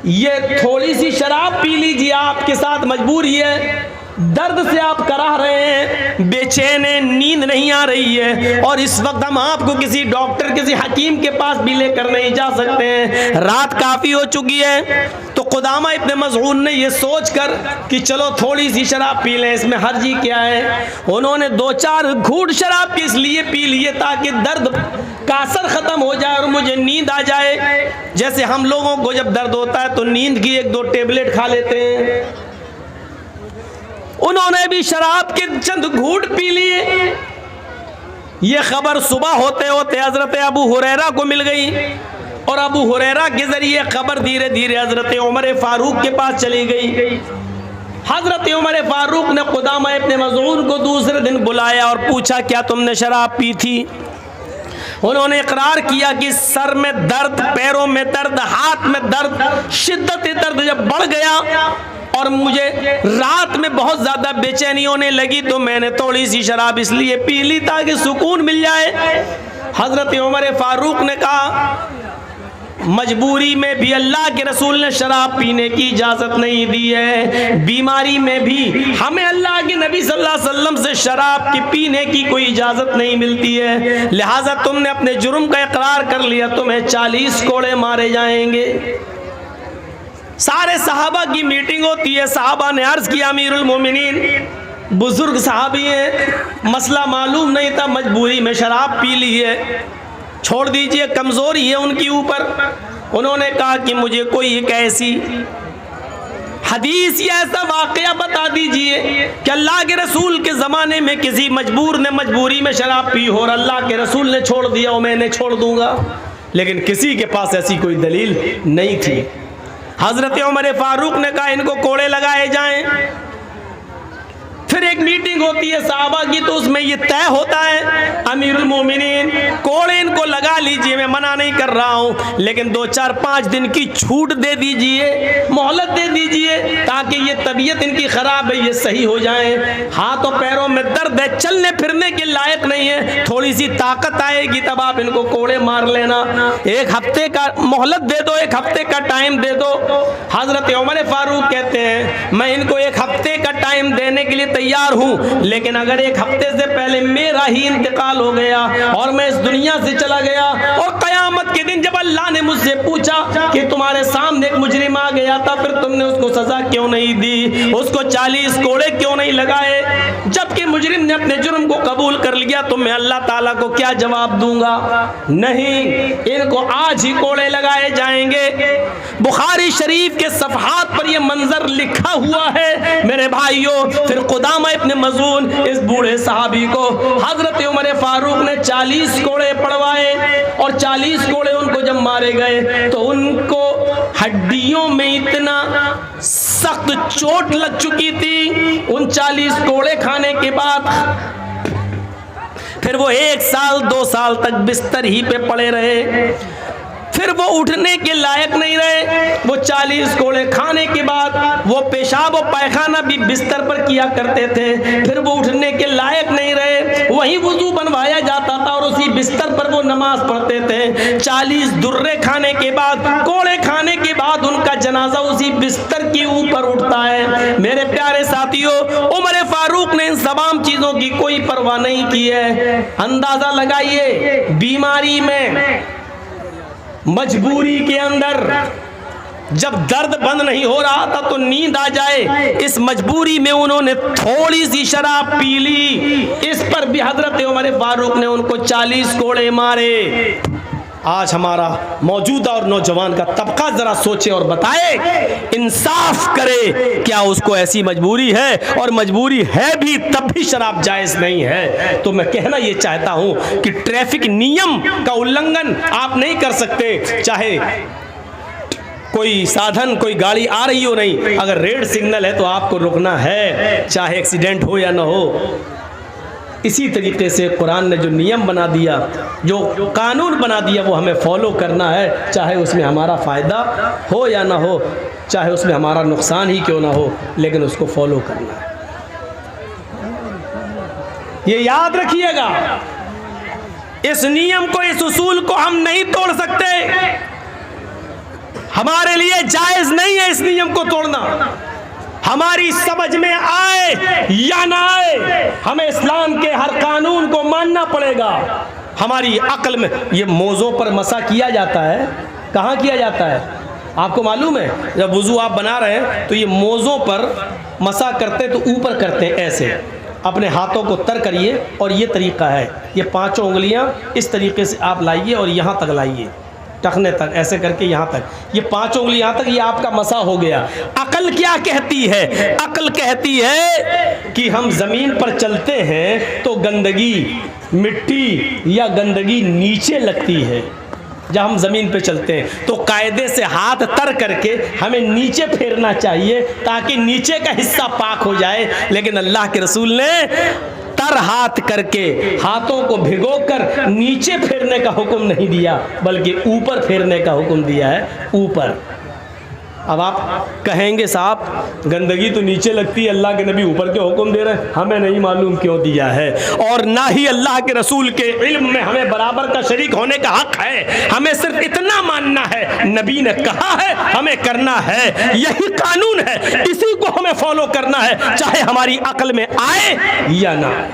ये थोड़ी सी शराब पी लीजिए, आपके साथ मजबूरी है, दर्द से आप कराह रहे हैं, बेचैन हैं, नींद नहीं आ रही है, और इस वक्त हम आपको किसी डॉक्टर, किसी हकीम के पास भी लेकर नहीं जा सकते हैं, रात काफ़ी हो चुकी है। तो कुदामा इब्ने मज़ऊन ने ये सोचकर कि चलो थोड़ी सी शराब पी लें, इसमें हर्जी क्या है, उन्होंने 2-4 घूंट शराब इसलिए पी लिए ताकि दर्द का असर ख़त्म हो जाए और मुझे नींद आ जाए। जैसे हम लोगों को जब दर्द होता है तो नींद की 1-2 टेबलेट खा लेते हैं, उन्होंने भी शराब के चंद घूंट पी लिए। ये खबर सुबह होते होते हजरत अबू हुरैरा को मिल गई, और अबू हुरैरा के जरिए खबर धीरे धीरे हजरत उमर फारूक के पास चली गई। हजरत उमर फारूक ने कुदामा इब्ने मज़ऊन को दूसरे दिन बुलाया और पूछा, क्या तुमने शराब पी थी? उन्होंने इकरार किया कि सर में दर्द, पैरों में दर्द, हाथ में दर्द, शिद्दत दर्द जब बढ़ गया और मुझे रात में बहुत ज़्यादा बेचैनी होने लगी तो मैंने थोड़ी सी शराब इसलिए पी ली ताकि सुकून मिल जाए। हज़रत उमर फारूक ने कहा, मजबूरी में भी अल्लाह के रसूल ने शराब पीने की इजाज़त नहीं दी है, बीमारी में भी हमें अल्लाह के नबी सल्लल्लाहु अलैहि वसल्लम से शराब की पीने की कोई इजाज़त नहीं मिलती है, लिहाजा तुमने अपने जुर्म का इकरार कर लिया, तुम्हें 40 कोड़े मारे जाएंगे। सारे सहाबा की मीटिंग होती है। सहाबा ने अर्ज किया, अमीरुल मोमिनीन, बुजुर्ग सहाबी हैं, मसला मालूम नहीं था, मजबूरी में शराब पी ली है, छोड़ दीजिए, कमजोरी है उनकी ऊपर। उन्होंने कहा कि मुझे कोई एक ऐसी हदीस या ऐसा वाकया बता दीजिए कि अल्लाह के रसूल के ज़माने में किसी मजबूर ने मजबूरी में शराब पी हो और अल्लाह के रसूल ने छोड़ दिया और मैंने छोड़ दूंगा। लेकिन किसी के पास ऐसी कोई दलील नहीं थी। हज़रत उमर फारूक ने कहा, इनको कोड़े लगाए जाएं। फिर एक मीटिंग होती है सहाबा की, तो उसमें ये तय होता है, अमीरुल मोमिनीन, कोड़े इनको लगा लीजिए, मैं मना नहीं कर रहा हूँ, लेकिन 2-4-5 दिन की छूट दे दीजिए, मोहलत दे दीजिए, ताकि ये तबीयत इनकी ख़राब है, ये सही हो जाए, हाथों पैरों में दर्द है, चलने फिरने के लायक नहीं है, थोड़ी सी ताकत आएगी तब आप इनको कोड़े मार लेना, 1 हफ्ते का मोहलत दे दो, 1 हफ्ते का टाइम दे दो। हज़रत उमर फारूक कहते हैं, मैं इनको 1 हफ्ते का टाइम देने के लिए तैयार हूं, लेकिन अगर 1 हफ्ते से पहले मेरा ही इंतकाल हो गया और मैं इस दुनिया से चला गया और कयामत के दिन जब अल्लाह ने मुझसे पूछा कि तुम्हारे सामने एक मुजरिम आ गया था, फिर तुमने उसको सजा क्यों नहीं दी, उसको 40 कोड़े क्यों नहीं लगाए, जबकि मुजरिम ने अपने जुर्म को कबूल कर लिया, तो मैं अल्लाह ताला को क्या जवाब दूंगा? नहीं, इनको आज ही कोड़े लगाए जाएंगे। बुखारी शरीफ के सफहात पर यह मंजर लिखा हुआ है मेरे भाइयों। फिर कुदामा इब्ने मज़ऊन इस बूढ़े सहाबी को हजरत उमर फारूक ने 40 कोड़े पड़वाए, और 40 कोड़े उनको जब मारे गए तो उनको हड्डियों में इतना सख्त चोट लग चुकी थी उन 40 कोड़े खाने के बाद। फिर वो 1 साल 2 साल तक बिस्तर ही पे पड़े रहे, फिर वो उठने के लायक नहीं रहे। वो 40 कोड़े खाने के बाद वो पेशाब और पैखाना भी बिस्तर पर किया करते थे, फिर वो उठने के लायक नहीं रहे, वहीं वुजू बनवाया जाता था और उसी बिस्तर पर वो नमाज पढ़ते थे। 40 दुर्रे खाने के बाद, कोड़े खाने के बाद उनका जनाजा उसी बिस्तर के ऊपर उठता है। मेरे प्यारे साथियों, उमर फारूक ने इन तमाम चीजों की कोई परवाह नहीं की है। अंदाजा लगाइए, बीमारी में मजबूरी के अंदर जब दर्द बंद नहीं हो रहा था तो नींद आ जाए, इस मजबूरी में उन्होंने थोड़ी सी शराब पी ली। इस पर भी हजरत उमर फारूक ने उनको 40 कोड़े मारे। आज हमारा मौजूदा और नौजवान का तबका जरा सोचे और बताए, इंसाफ करे, क्या उसको ऐसी मजबूरी है? और मजबूरी है भी तब भी शराब जायज नहीं है। तो मैं कहना ये चाहता हूं कि ट्रैफिक नियम का उल्लंघन आप नहीं कर सकते, चाहे कोई साधन, कोई गाड़ी आ रही हो नहीं, अगर रेड सिग्नल है तो आपको रुकना है, चाहे एक्सीडेंट हो या ना हो। इसी तरीके से कुरान ने जो नियम बना दिया, जो कानून बना दिया, वो हमें फॉलो करना है, चाहे उसमें हमारा फ़ायदा हो या ना हो, चाहे उसमें हमारा नुकसान ही क्यों ना हो, लेकिन उसको फॉलो करना है। ये याद रखिएगा, इस नियम को, इस उसूल को हम नहीं तोड़ सकते। हमारे लिए जायज नहीं है इस नियम को तोड़ना। हमारी समझ में आए या ना आए, हमें इस्लाम के हर कानून को मानना पड़ेगा। हमारी अक्ल में ये मोज़ों पर मसा किया जाता है, कहाँ किया जाता है आपको मालूम है? जब वुज़ू आप बना रहे हैं तो ये मोज़ों पर मसा करते तो ऊपर करते हैं ऐसे, अपने हाथों को तर करिए और ये तरीका है, ये 5 उंगलियां इस तरीके से आप लाइए और यहाँ तक लाइए, टखने तक, ऐसे करके यहाँ तक, ये 5 उंगली यहाँ तक, ये आपका मसा हो गया। अकल क्या कहती है? अकल कहती है कि हम ज़मीन पर चलते हैं तो गंदगी, मिट्टी या गंदगी नीचे लगती है। जब हम ज़मीन पे चलते हैं तो कायदे से हाथ तर करके हमें नीचे फेरना चाहिए ताकि नीचे का हिस्सा पाक हो जाए। लेकिन अल्लाह के रसूल ने तर हाथ करके, हाथों को भिगोकर नीचे फेरने का हुक्म नहीं दिया, बल्कि ऊपर फेरने का हुक्म दिया है, ऊपर। अब आप कहेंगे साहब गंदगी तो नीचे लगती है, अल्लाह के नबी ऊपर के हुक्म दे रहे हैं, हमें नहीं मालूम क्यों दिया है, और ना ही अल्लाह के रसूल के इल्म में हमें बराबर का शरीक होने का हक है। हमें सिर्फ इतना मानना है, नबी ने कहा है, हमें करना है, यही कानून है, इसी को हमें फॉलो करना है, चाहे हमारी अक्ल में आए या ना आए।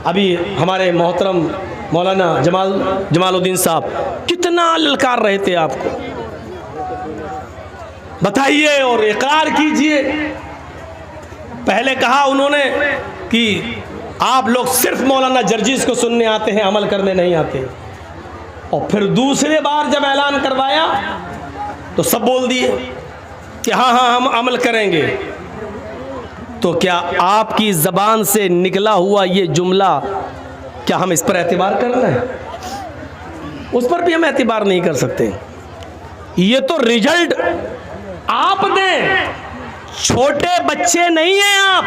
अभी हमारे मोहतरम मौलाना जमालुद्दीन साहब कितना ललकार रहे थे आपको, बताइए और इकरार कीजिए। पहले कहा उन्होंने कि आप लोग सिर्फ मौलाना जर्जीस को सुनने आते हैं, अमल करने नहीं आते, और फिर दूसरे बार जब ऐलान करवाया तो सब बोल दिए कि हाँ हाँ हम अमल करेंगे। तो क्या आपकी ज़बान से निकला हुआ ये जुमला, क्या हम इस पर एतबार कर रहे हैं? उस पर भी हम एतबार नहीं कर सकते। ये तो रिजल्ट आप दें, छोटे बच्चे नहीं हैं आप।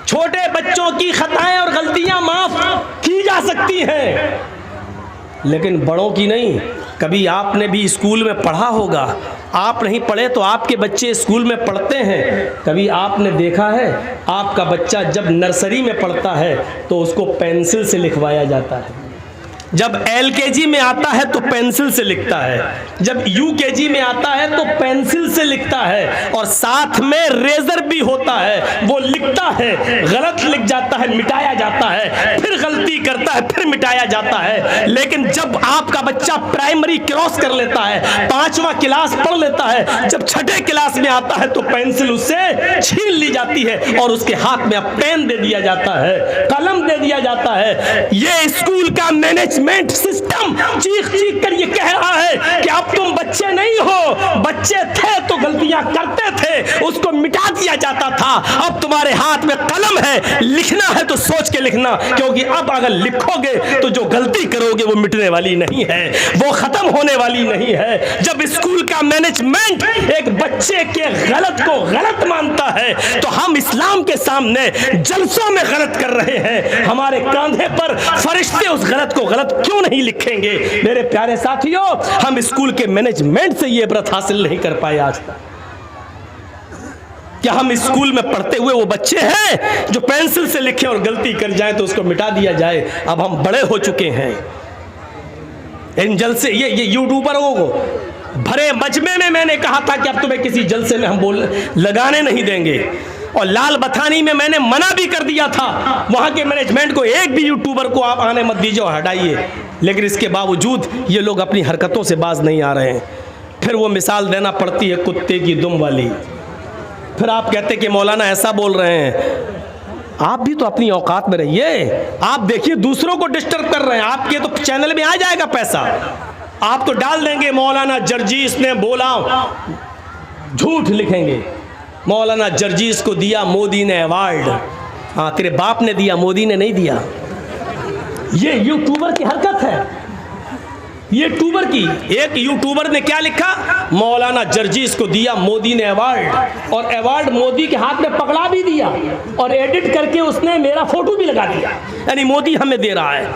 छोटे बच्चों की खताएं और गलतियां माफ की जा सकती हैं, लेकिन बड़ों की नहीं। कभी आपने भी स्कूल में पढ़ा होगा, आप नहीं पढ़े तो आपके बच्चे स्कूल में पढ़ते हैं। कभी आपने देखा है आपका बच्चा जब नर्सरी में पढ़ता है तो उसको पेंसिल से लिखवाया जाता है, जब LKG में आता है तो पेंसिल से लिखता है, जब UKG में आता है तो पेंसिल से लिखता है, और साथ में रेजर भी होता है, वो लिखता है, गलत लिख जाता है, मिटाया जाता है, फिर गलती करता है, फिर मिटाया जाता है। लेकिन जब आपका बच्चा प्राइमरी क्रॉस कर लेता है, 5वां क्लास पढ़ लेता है, जब 6ठे क्लास में आता है तो पेंसिल उससे छीन ली जाती है और उसके हाथ में अब पेन दे दिया जाता है, कलम दे दिया जाता है। ये स्कूल का मैनेजमेंट सिस्टम चीख चीख कर ये कह रहा है कि अब तुम बच्चे नहीं हो, बच्चे थे तो गलतियां करते थे, उसको मिटा दिया जाता था, अब तुम्हारे हाथ में कलम है, लिखना है तो सोच के लिखना, क्योंकि अब अगर लिखोगे तो जो गलती करोगे वो मिटने वाली नहीं है, वो खत्म होने वाली नहीं है। जब स्कूल का मैनेजमेंट एक बच्चे के गलत को गलत मानता है तो हम इस्लाम के सामने जलसों में गलत कर रहे हैं। हमारे कंधे पर फरिश्ते उस गलत को गलत क्यों नहीं लिखेंगे? मेरे प्यारे साथियों, हम स्कूल के मैनेजमेंट से ये इबरत हासिल नहीं कर पाए आज तक। क्या हम स्कूल में पढ़ते हुए वो बच्चे हैं जो पेंसिल से लिखें और गलती कर जाए तो उसको मिटा दिया जाए? अब हम बड़े हो चुके हैं। इन जलसे ये यूट्यूबरों को भरे मजमे में मैंने कहा था कि अब तुम्हें किसी जलसे में हम लगाने नहीं देंगे। और लाल बथानी में मैंने मना भी कर दिया था वहाँ के मैनेजमेंट को, एक भी यूट्यूबर को आप आने मत दीजिए और हटाइए, लेकिन इसके बावजूद ये लोग अपनी हरकतों से बाज नहीं आ रहे हैं। फिर वो मिसाल देना पड़ती है कुत्ते की दुम वाली। फिर आप कहते कि मौलाना ऐसा बोल रहे हैं, आप भी तो अपनी औकात में रहिए। आप देखिए दूसरों को डिस्टर्ब कर रहे हैं, आपके तो चैनल में आ जाएगा पैसा, आप तो डाल देंगे मौलाना जर्जीस ने बोला, झूठ लिखेंगे मौलाना जर्जीस को दिया मोदी ने अवार्ड। हाँ, तेरे बाप ने दिया, मोदी ने नहीं दिया। ये यूट्यूबर की हरकत है, ये यूट्यूबर की। एक यूट्यूबर ने क्या लिखा, मौलाना जर्जीस को दिया मोदी ने अवार्ड, और अवार्ड मोदी के हाथ में पकड़ा भी दिया और एडिट करके उसने मेरा फोटो भी लगा दिया, यानी मोदी हमें दे रहा है,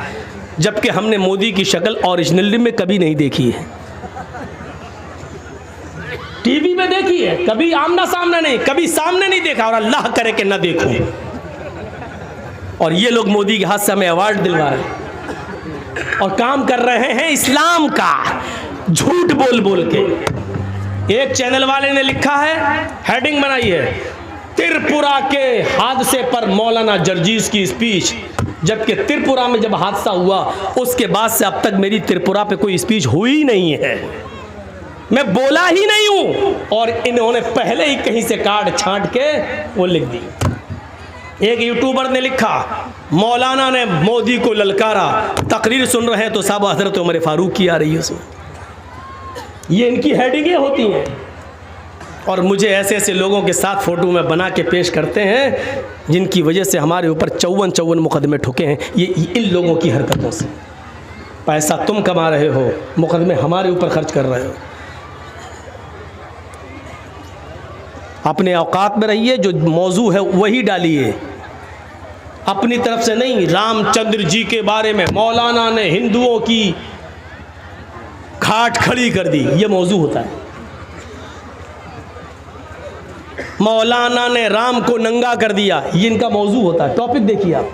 जबकि हमने मोदी की शक्ल ओरिजिनली में कभी नहीं देखी है। टीवी में देखी है, कभी आमना सामना नहीं, कभी सामने नहीं देखा, और अल्लाह करे कि ना देखूं। और ये लोग मोदी के हाथ से हमें अवार्ड दिलवा रहे हैं और काम कर रहे हैं इस्लाम का, झूठ बोल बोल के। एक चैनल वाले ने लिखा है, हेडिंग बनाई है, त्रिपुरा के हादसे पर मौलाना जर्जीस की स्पीच, जबकि त्रिपुरा में जब हादसा हुआ उसके बाद से अब तक मेरी त्रिपुरा पे कोई स्पीच हुई नहीं है, मैं बोला ही नहीं हूं। और इन्होंने पहले ही कहीं से काट छांट के वो लिख दी। एक यूट्यूबर ने लिखा, मौलाना ने मोदी को ललकारा, तकरीर सुन रहे हैं तो साहब हजरत उमर फारूक की आ रही है उसमें। ये इनकी हेडिंगें होती हैं और मुझे ऐसे ऐसे लोगों के साथ फ़ोटो में बना के पेश करते हैं जिनकी वजह से हमारे ऊपर 54 मुकदमे ठुके हैं। ये इन लोगों की हरकतों से। पैसा तुम कमा रहे हो, मुकदमे हमारे ऊपर खर्च कर रहे हो। अपने औकात में रहिए, जो मौजू है वही डालिए, अपनी तरफ से नहीं। रामचंद्र जी के बारे में मौलाना ने हिंदुओं की खाट खड़ी कर दी, ये मौजू होता है। मौलाना ने राम को नंगा कर दिया, ये इनका मौजू होता है। टॉपिक देखिए आप,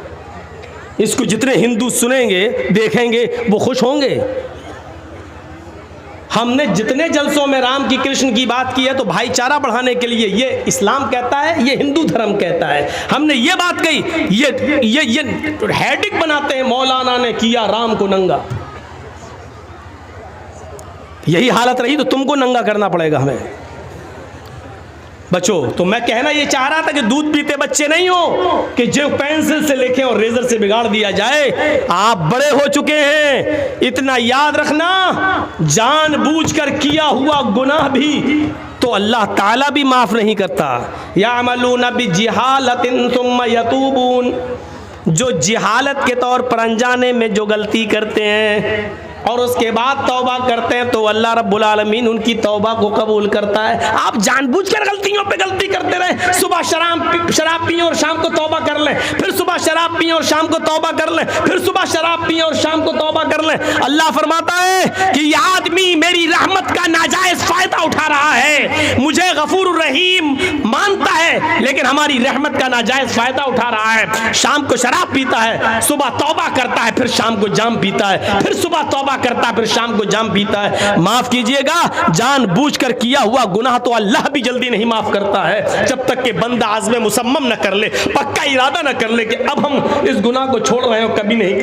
इसको जितने हिंदू सुनेंगे देखेंगे वो खुश होंगे। हमने जितने जलसों में राम की कृष्ण की बात की है तो भाईचारा बढ़ाने के लिए, ये इस्लाम कहता है, ये हिंदू धर्म कहता है। हमने ये बात कही, ये हेडिंग बनाते हैं, मौलाना ने किया राम को नंगा। यही हालत रही तो तुमको नंगा करना पड़ेगा हमें। बच्चों, तो मैं कहना ये चाह रहा था कि दूध पीते बच्चे नहीं हो कि जो पेंसिल से लिखे और रेजर से बिगाड़ दिया जाए। आप बड़े हो चुके हैं, इतना याद रखना, जानबूझकर किया हुआ गुनाह भी तो अल्लाह ताला भी माफ नहीं करता। यामलूना बिजिहालतिन सुम्मा यतूबून, जो जिहालत के तौर पर अनजाने में जो गलती करते हैं और उसके बाद तौबा करते हैं तो अल्लाह रब्बुल आलमीन उनकी तौबा को कबूल करता है। आप जानबूझकर गलतियों पे गलती करते रहे, सुबह शराब पिए और शाम को तौबा कर लें, फिर सुबह शराब पिए और शाम को तौबा कर लें, फिर सुबह शराब पिए और शाम को तौबा कर लें। अल्लाह फरमाता है कि यह आदमी मेरी रहमत का नाजायज फायदा उठा रहा है, मुझे गफूर रहीम मानता है लेकिन हमारी रहमत का नाजायज फायदा उठा रहा है। शाम को शराब पीता है, सुबह तौबा करता है, फिर शाम को जाम पीता है, फिर सुबह तौबा करता है, फिर शाम को जाम पीता है। माफ कीजिएगा, जानबूझकर किया हुआ गुनाह तो अल्लाह भी जल्दी नहीं माफ करता है जब तक कि बंदा आज़्म मुसम्मम न कर ले, पक्का इरादा न कर ले कि अब हम इस गुनाह को छोड़ रहे हो, कभी नहीं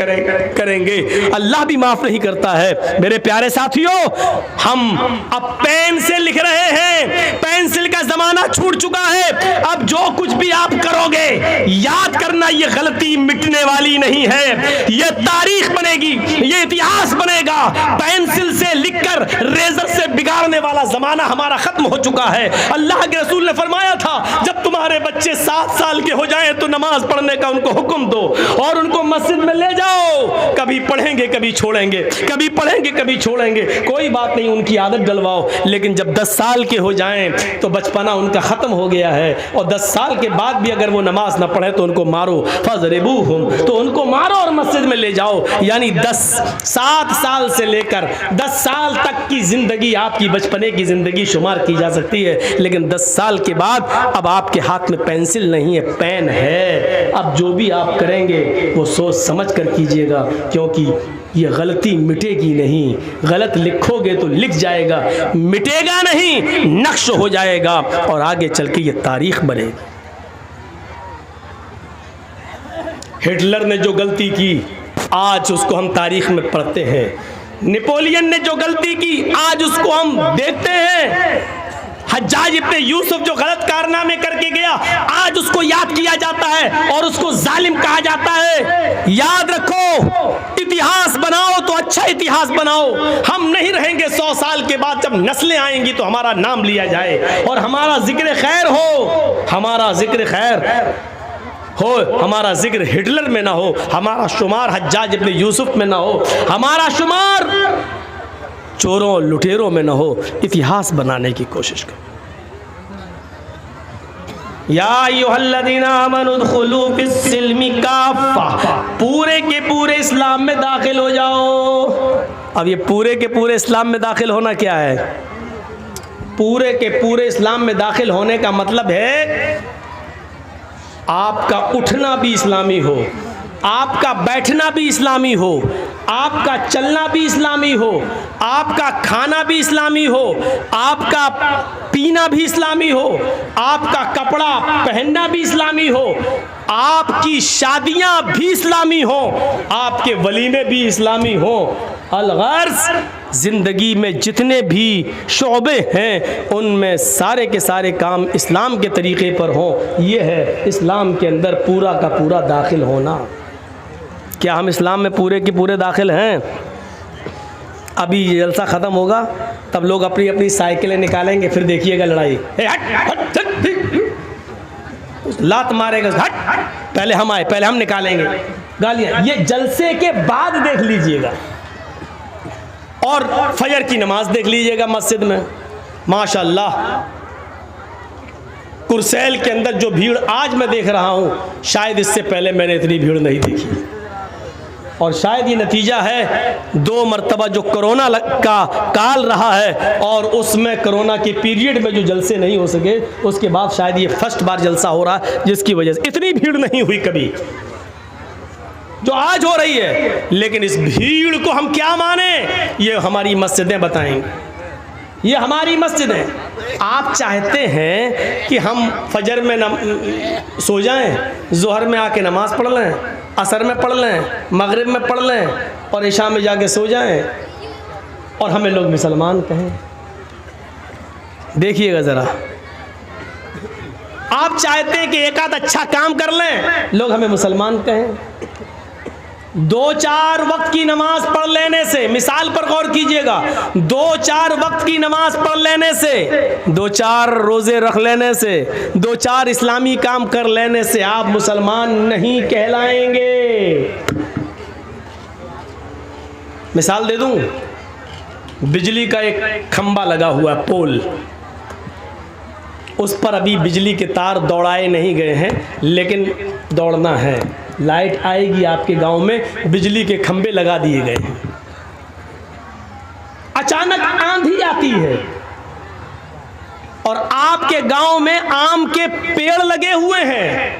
करेंगे। अल्लाह भी माफ नहीं करता है। मेरे प्यारे साथियों, हम अब पेन से लिख रहे हैं, पेंसिल का जमाना छूट चुका है। अब जो कुछ भी आप करोगे याद करना, ये गलती मिटने वाली नहीं है, ये तारीख बनेगी, ये इतिहास बनेगा। पेंसिल से लिखकर रेजर से बिगाड़ने वाला जमाना हमारा खत्म हो चुका है। अल्लाह के रसूल ने फरमाया था, जब तुम्हारे बच्चे 7 साल के हो जाएं तो नमाज पढ़ने का उनको हुक्म दो और उनको मस्जिद में ले जाओ। कभी पढ़ेंगे कभी छोड़ेंगे, कभी पढ़ेंगे कभी छोड़ेंगे, कोई बात नहीं, उनकी आदत डलवाओ। लेकिन जब 10 साल के हो जाएं तो बचपना उनका खत्म हो गया है, और 10 साल के बाद भी अगर वो नमाज ना पढ़े तो उनको मारो, फज़रिबूहुम, तो उनको मारो और मस्जिद में ले जाओ। यानी 7 साल से लेकर 10 साल तक की जिंदगी आपकी बचपने की जिंदगी शुमार की जा सकती है, लेकिन 10 साल के बाद अब आपके हाथ में पेंसिल नहीं है, पेन है। अब जो भी आप करेंगे वो सोच समझ कर कीजिएगा, क्योंकि ये गलती मिटेगी नहीं। गलत लिखोगे तो लिख जाएगा, मिटेगा नहीं, नक्श हो जाएगा और आगे चल के ये तारीख बनेगी। हिटलर ने जो गलती की आज उसको हम तारीख में पढ़ते हैं। नेपोलियन ने जो गलती की आज उसको हम देखते हैं। हज्जाज इब्ने यूसुफ जो गलत कारनामे करके गया आज उसको याद किया जाता है और उसको जालिम कहा जाता है। याद रखो, इतिहास बनाओ तो अच्छा इतिहास बनाओ। हम नहीं रहेंगे 100 साल के बाद, जब नस्लें आएंगी तो हमारा नाम लिया जाए और हमारा जिक्र खैर हो, हमारा जिक्र खैर हो, हमारा जिक्र हिटलर में ना हो, हमारा शुमार हज्जाज इब्ने यूसुफ में ना हो, हमारा शुमार चोरों लुटेरों में ना हो। इतिहास बनाने की कोशिश करो। या अय्युहल्लज़ीना आमनू उदखुलू फिस्सिल्मि काफ़ा, पूरे के पूरे इस्लाम में दाखिल हो जाओ। अब ये पूरे के पूरे इस्लाम में दाखिल होना क्या है? पूरे के पूरे इस्लाम में दाखिल होने का मतलब है आपका उठना भी इस्लामी हो, आपका बैठना भी इस्लामी हो, आपका चलना भी इस्लामी हो, आपका खाना भी इस्लामी हो, आपका पीना भी इस्लामी हो, आपका कपड़ा पहनना भी इस्लामी हो, आपकी शादियां भी इस्लामी हो, आपके वलीमे भी इस्लामी हो। अलगर्ज़ ज़िंदगी में जितने भी शोबे हैं उनमें सारे के सारे काम इस्लाम के तरीक़े पर हों। ये है इस्लाम के अंदर पूरा का पूरा दाखिल होना। क्या हम इस्लाम में पूरे के पूरे दाखिल हैं? अभी ये जलसा ख़त्म होगा तब लोग अपनी अपनी साइकिलें निकालेंगे, फिर देखिएगा लड़ाई। लात मारेगा, हट हट, पहले हम आए, पहले हम निकालेंगे गालियाँ। ये जलसे के बाद देख लीजिएगा। और फजर की नमाज देख लीजिएगा मस्जिद में, माशाअल्लाह कुरसैल के अंदर जो भीड़ आज मैं देख रहा हूँ, शायद इससे पहले मैंने इतनी भीड़ नहीं देखी। और शायद ये नतीजा है 2 मरतबा जो कोरोना का काल रहा है और उसमें कोरोना के पीरियड में जो जलसे नहीं हो सके, उसके बाद शायद ये फर्स्ट बार जलसा हो रहा है जिसकी वजह से इतनी भीड़ नहीं हुई कभी जो आज हो रही है। लेकिन इस भीड़ को हम क्या माने, ये हमारी मस्जिदें बताएंगी, ये हमारी मस्जिदें। आप चाहते हैं कि हम फजर में सो जाएं, ज़ोहर में आके नमाज पढ़ लें, असर में पढ़ लें, मगरिब में पढ़ लें और इशा में जाके सो जाएं और हमें लोग मुसलमान कहें। देखिएगा ज़रा, आप चाहते हैं कि एक आध अच्छा काम कर लें, लोग हमें मुसलमान कहें। 2-4 वक्त की नमाज पढ़ लेने से, मिसाल पर गौर कीजिएगा, 2-4 वक्त की नमाज पढ़ लेने से, 2-4 रोज़े रख लेने से, 2-4 इस्लामी काम कर लेने से आप मुसलमान नहीं कहलाएंगे। मिसाल दे दूं, बिजली का एक खंबा लगा हुआ है, पोल, उस पर अभी बिजली के तार दौड़ाए नहीं गए हैं लेकिन दौड़ना है। लाइट आएगी आपके गांव में, बिजली के खंबे लगा दिए गए हैं। अचानक आंधी आती है और आपके गांव में आम के पेड़ लगे हुए हैं।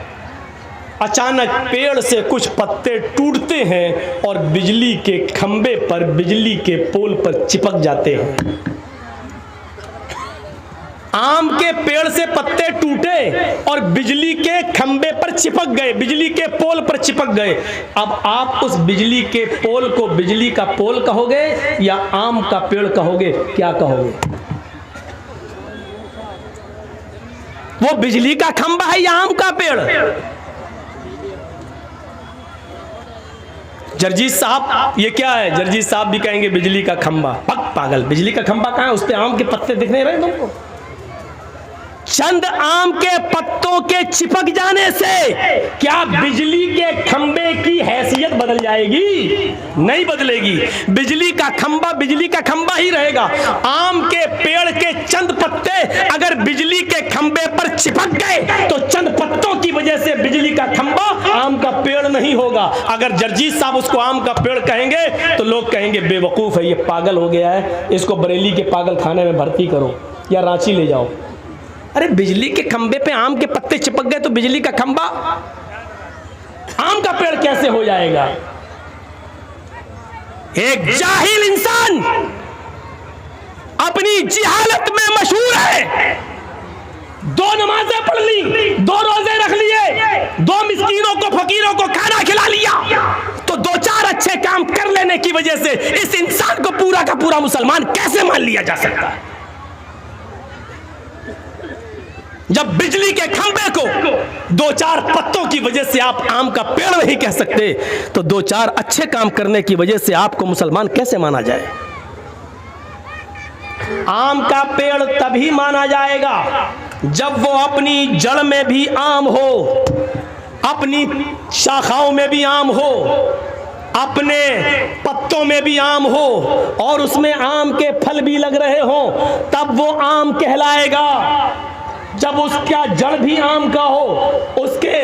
अचानक पेड़ से कुछ पत्ते टूटते हैं और बिजली के खंबे पर, बिजली के पोल पर चिपक जाते हैं। आम के पेड़ से पत्ते टूटे और बिजली के खंबे पर चिपक गए, बिजली के पोल पर चिपक गए। अब आप उस बिजली के पोल को बिजली का पोल कहोगे या आम का पेड़ कहोगे? क्या कहोगे? वो बिजली का खंबा है या आम का पेड़? जर्जीत साहब ये क्या है? जर्जीत साहब भी कहेंगे बिजली का खंबा। पागल, बिजली का खंबा कहाँ है? उस पे आम के पत्ते दिख नहीं रहे तुमको? चंद आम के पत्तों के चिपक जाने से क्या बिजली के खंबे की हैसियत बदल जाएगी? नहीं बदलेगी। बिजली का खंबा बिजली का खंबा ही रहेगा। आम के पेड़ के चंद पत्ते अगर बिजली के खंबे पर चिपक गए तो चंद पत्तों की वजह से बिजली का खंबा आम का पेड़ नहीं होगा। अगर जर्जीत साहब उसको आम का पेड़ कहेंगे तो लोग कहेंगे बेवकूफ है, ये पागल हो गया है, इसको बरेली के पागल खाने में भर्ती करो या रांची ले जाओ। अरे बिजली के खंबे पे आम के पत्ते चिपक गए तो बिजली का खंबा आम का पेड़ कैसे हो जाएगा? एक जाहिल इंसान अपनी जिहालत में मशहूर है। 2 नमाजें पढ़ ली, 2 रोजे रख लिए, दो मिस्कीनों को, फकीरों को खाना खिला लिया, तो दो चार अच्छे काम कर लेने की वजह से इस इंसान को पूरा का पूरा मुसलमान कैसे मान लिया जा सकता है? जब बिजली के खंभे को दो चार पत्तों की वजह से आप आम का पेड़ नहीं कह सकते, तो दो चार अच्छे काम करने की वजह से आपको मुसलमान कैसे माना जाए? आम का पेड़ तभी माना जाएगा जब वो अपनी जड़ में भी आम हो, अपनी शाखाओं में भी आम हो, अपने पत्तों में भी आम हो, और उसमें आम के फल भी लग रहे हो, तब वो आम कहलाएगा। जब उसका जड़ भी आम का हो, उसके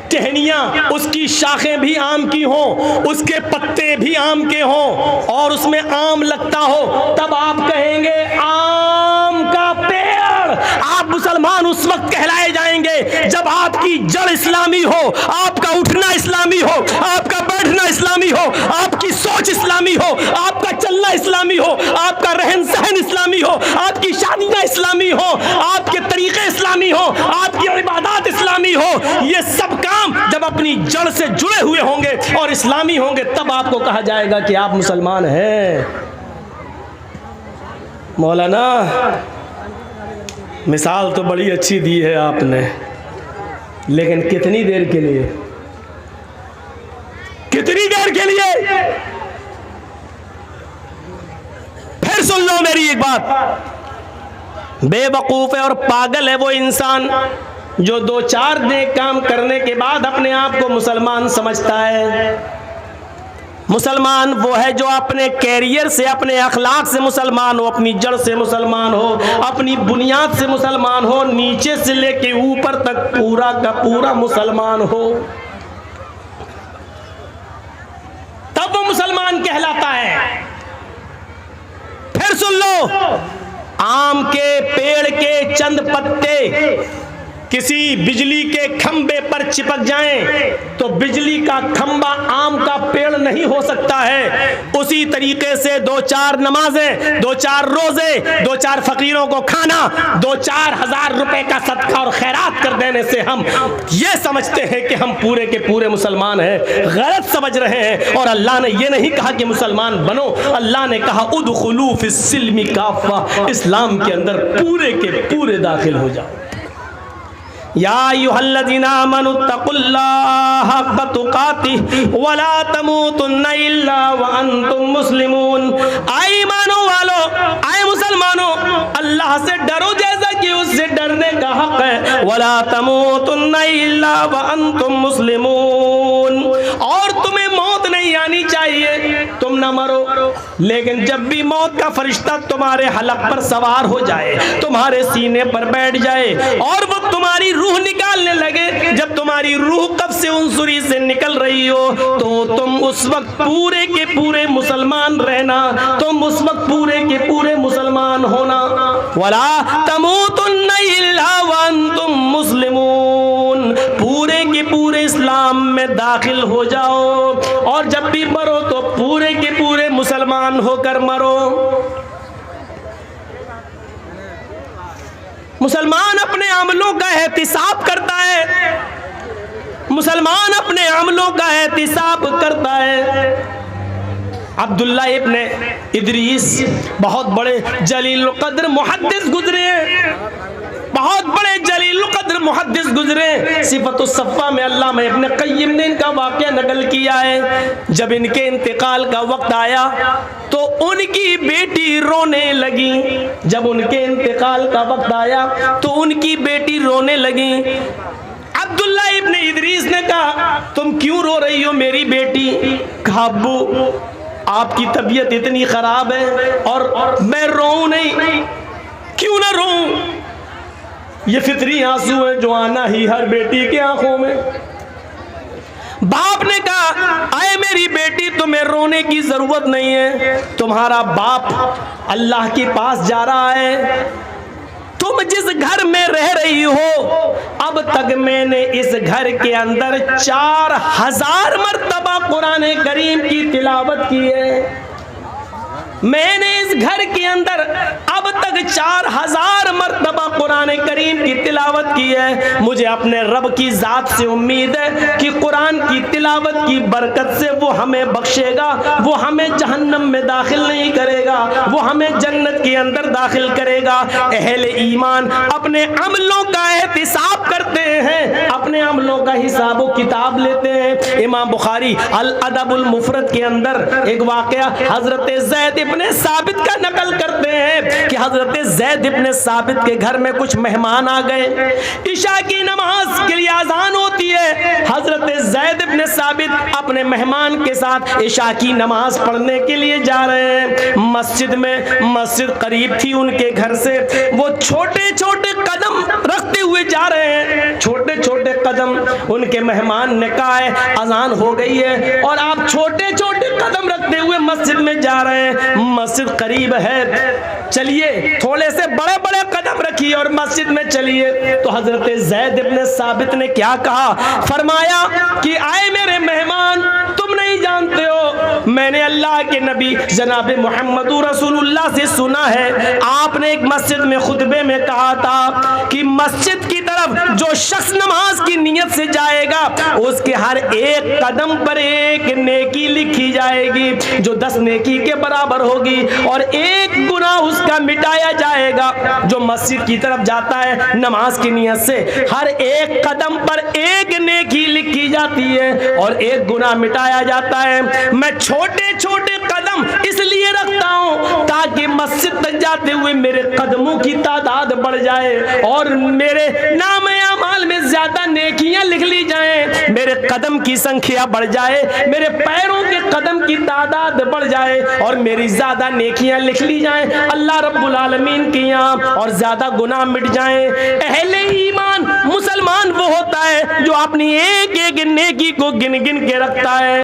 टहनियां, उसकी शाखें भी आम की हो, उसके पत्ते भी आम के हो, और उसमें आम लगता हो, तब आप कहेंगे आम का पेड़। आप मुसलमान उस वक्त कहलाए जाएंगे जब आपकी जड़ इस्लामी हो, आपका उठना इस्लामी हो, आपका बैठना इस्लामी हो, आपकी सोच इस्लामी हो, आपका चलना इस्लामी हो, आपका रहन सहन इस्लामी हो, आपकी शादियां इस्लामी हो, आपके तरीके इस्लामी हो, आपकी इबादत इस्लामी हो। ये सब काम जब अपनी जड़ से जुड़े हुए होंगे और इस्लामी होंगे, तब आपको कहा जाएगा कि आप मुसलमान हैं। मौलाना मिसाल तो बड़ी अच्छी दी है आपने, लेकिन कितनी देर के लिए? कितनी देर के लिए? फिर सुन लो मेरी एक बात, बेवकूफ है और पागल है वो इंसान जो दो चार नेक काम करने के बाद अपने आप को मुसलमान समझता है। मुसलमान वो है जो अपने कैरियर से, अपने अखलाक से मुसलमान हो, अपनी जड़ से मुसलमान हो, अपनी बुनियाद से मुसलमान हो, नीचे से लेके ऊपर तक पूरा का पूरा मुसलमान हो, तब वो मुसलमान कहलाता है। फिर सुन लो, आम के पेड़ के चंद पत्ते किसी बिजली के खंबे पर चिपक जाएं तो बिजली का खंबा आम का पेड़ नहीं हो सकता है। उसी तरीके से दो चार नमाजें, दो चार रोजे, दो चार फकीरों को खाना, 2-4 रुपए का सदका और खैरात कर देने से हम ये समझते हैं कि हम पूरे के पूरे मुसलमान हैं। गलत समझ रहे हैं। और अल्लाह ने ये नहीं कहा कि मुसलमान बनो, अल्लाह ने कहा उदखुलू फिस्सिल्मि काफ़ा, इस्लाम के अंदर पूरे के पूरे दाखिल हो जाओ। या अय्युहल्लज़ीना आमनुत्तकुल्लाह हक़्क़ तुक़ातिह वला तमूतुन्ना इल्ला व अंतुम मुस्लिमून। आए ईमानों वालों, आए मुसलमानों, अल्लाह से डरो जैसा कि उससे डरने का हक है। वला तमूतुन्ना इल्ला व अंतुम मुस्लिमून। और तुम्हें मौत नहीं आनी चाहिए, तुम न मरो, लेकिन जब भी मौत का फरिश्ता तुम्हारे हलक पर सवार हो जाए, तुम्हारे सीने पर बैठ जाए और वो तुम्हारी रूह निकालने लगे, जब तुम्हारी रूह कब से उनसुरी से निकल रही हो, तो तुम उस वक्त पूरे के पूरे मुसलमान रहना, तुम उस वक्त पूरे के पूरे मुसलमान होना। वला तमूतुन्ना इल्ला व अंतुम मुस्लिमून, पूरे के पूरे इस्लाम में दाखिल हो जाओ, और जब भी मरो तो पूरे के पूरे मुसलमान होकर मरो। मुसलमान अपने अमलों का एहतिसाब करता है, मुसलमान अपने अमलों का एहतिसाब करता है। अब्दुल्ला इब्ने इदरीस बहुत बड़े जलील कद्र मुहद्दिस गुजरे हैं, बहुत बड़े जलील कद्र मुहद्दिस गुजरे। सिफतुस सफ़ा में अल्लामा इब्ने क़य्यिम ने इनका वाक़या नकल किया है। जब इनके इंतकाल का वक्त आया तो उनकी बेटी रोने लगी। जब उनके इंतकाल का वक्त आया तो उनकी बेटी रोने लगी। अब्दुल्ला इब्ने इदरीस ने कहा, तुम क्यों रो रही हो मेरी बेटी? कहा, अब्बू आपकी तबीयत इतनी खराब है और मैं रोऊं नहीं। क्यों ना रोऊं? ये फितरी आंसू है जो आना ही हर बेटी के आंखों में। बाप ने कहा, आए मेरी बेटी, तुम्हें रोने की जरूरत नहीं है, तुम्हारा बाप अल्लाह के पास जा रहा है। तुम जिस घर में रह रही हो, अब तक मैंने इस घर के अंदर 4000 मर्तबा कुरान करीम की तिलावत की है। मैंने इस घर के अंदर अब तक 4000 मरतबा कुरान करीम की तिलावत की है। मुझे अपने रब की जात से उम्मीद है कि कुरान की तिलावत की बरकत से वो हमें बख्शेगा, वो हमें जहन्नम में दाखिल नहीं करेगा, वो हमें जन्नत के अंदर दाखिल करेगा। अहले ईमान अपने अमलों का एहतिसाब करते हैं, अपने अमलों का हिसाब व किताब लेते हैं। इमाम बुखारी अल अदबुल मुफरद के अंदर एक वाकया हजरत ज़ैद इब्ने साबित का नकल करते हैं कि हजरत ज़ैद इब्ने साबित के घर में कुछ मेहमान आ गए। इशा की नमाज के लिए अजान होती है, हजरत ज़ैद इब्ने साबित अपने मेहमान के साथ इशा की नमाज पढ़ने के लिए जा रहे हैं। मस्जिद में, मस्जिद करीब थी उनके घर से, वो छोटे छोटे कदम रखते हुए जा रहे हैं, छोटे छोटे कदम। उनके मेहमान ने कहा है अजान हो गई है और आप छोटे छोटे कदम रखते हुए मस्जिद में जा रहे हैं, मस्जिद करीब है, चलिए थोड़े से बड़े बड़े कदम रखिए और मस्जिद में चलिए। तो हजरत ज़ैद इब्ने साबित ने क्या कहा, फरमाया कि आए मेरे मेहमान, तुम नहीं जानते हो, मैंने अल्लाह के नबी जनाब मोहम्मद रसूलुल्लाह से सुना है, आपने एक मस्जिद में खुतबे में कहा था कि मस्जिद की तरफ जो शख्स नमाज की नियत से जाएगा उसके हर एक कदम पर एक नेकी लिखी जाएगी जो 10 नेकी के बराबर होगी और एक गुनाह उसका मिटाया जाएगा। जो मस्जिद की तरफ जाता है नमाज की नियत से, हर एक कदम पर एक नेकी लिखी जाती है और एक गुनाह मिटाया जाता है। मैं छोटे छोटे कदम इसलिए रखता हूं ताकि मस्जिद तक जाते हुए मेरे कदमों की तादाद बढ़ जाए और मेरे नाम-ए-अमाल में ज्यादा नेकियां लिख ली जाएं, मेरे कदम की संख्या बढ़ जाए, मेरे पैरों के कदम की तादाद बढ़ जाए और मेरी ज्यादा नेकियां लिख ली जाएं अल्लाह रब्बुल आलमीन के यहाँ और ज्यादा गुनाह मिट जाएं। अहले ईमान मुसलमान वो होता है जो अपनी एक एक नेकी को गिन गिन के रखता है।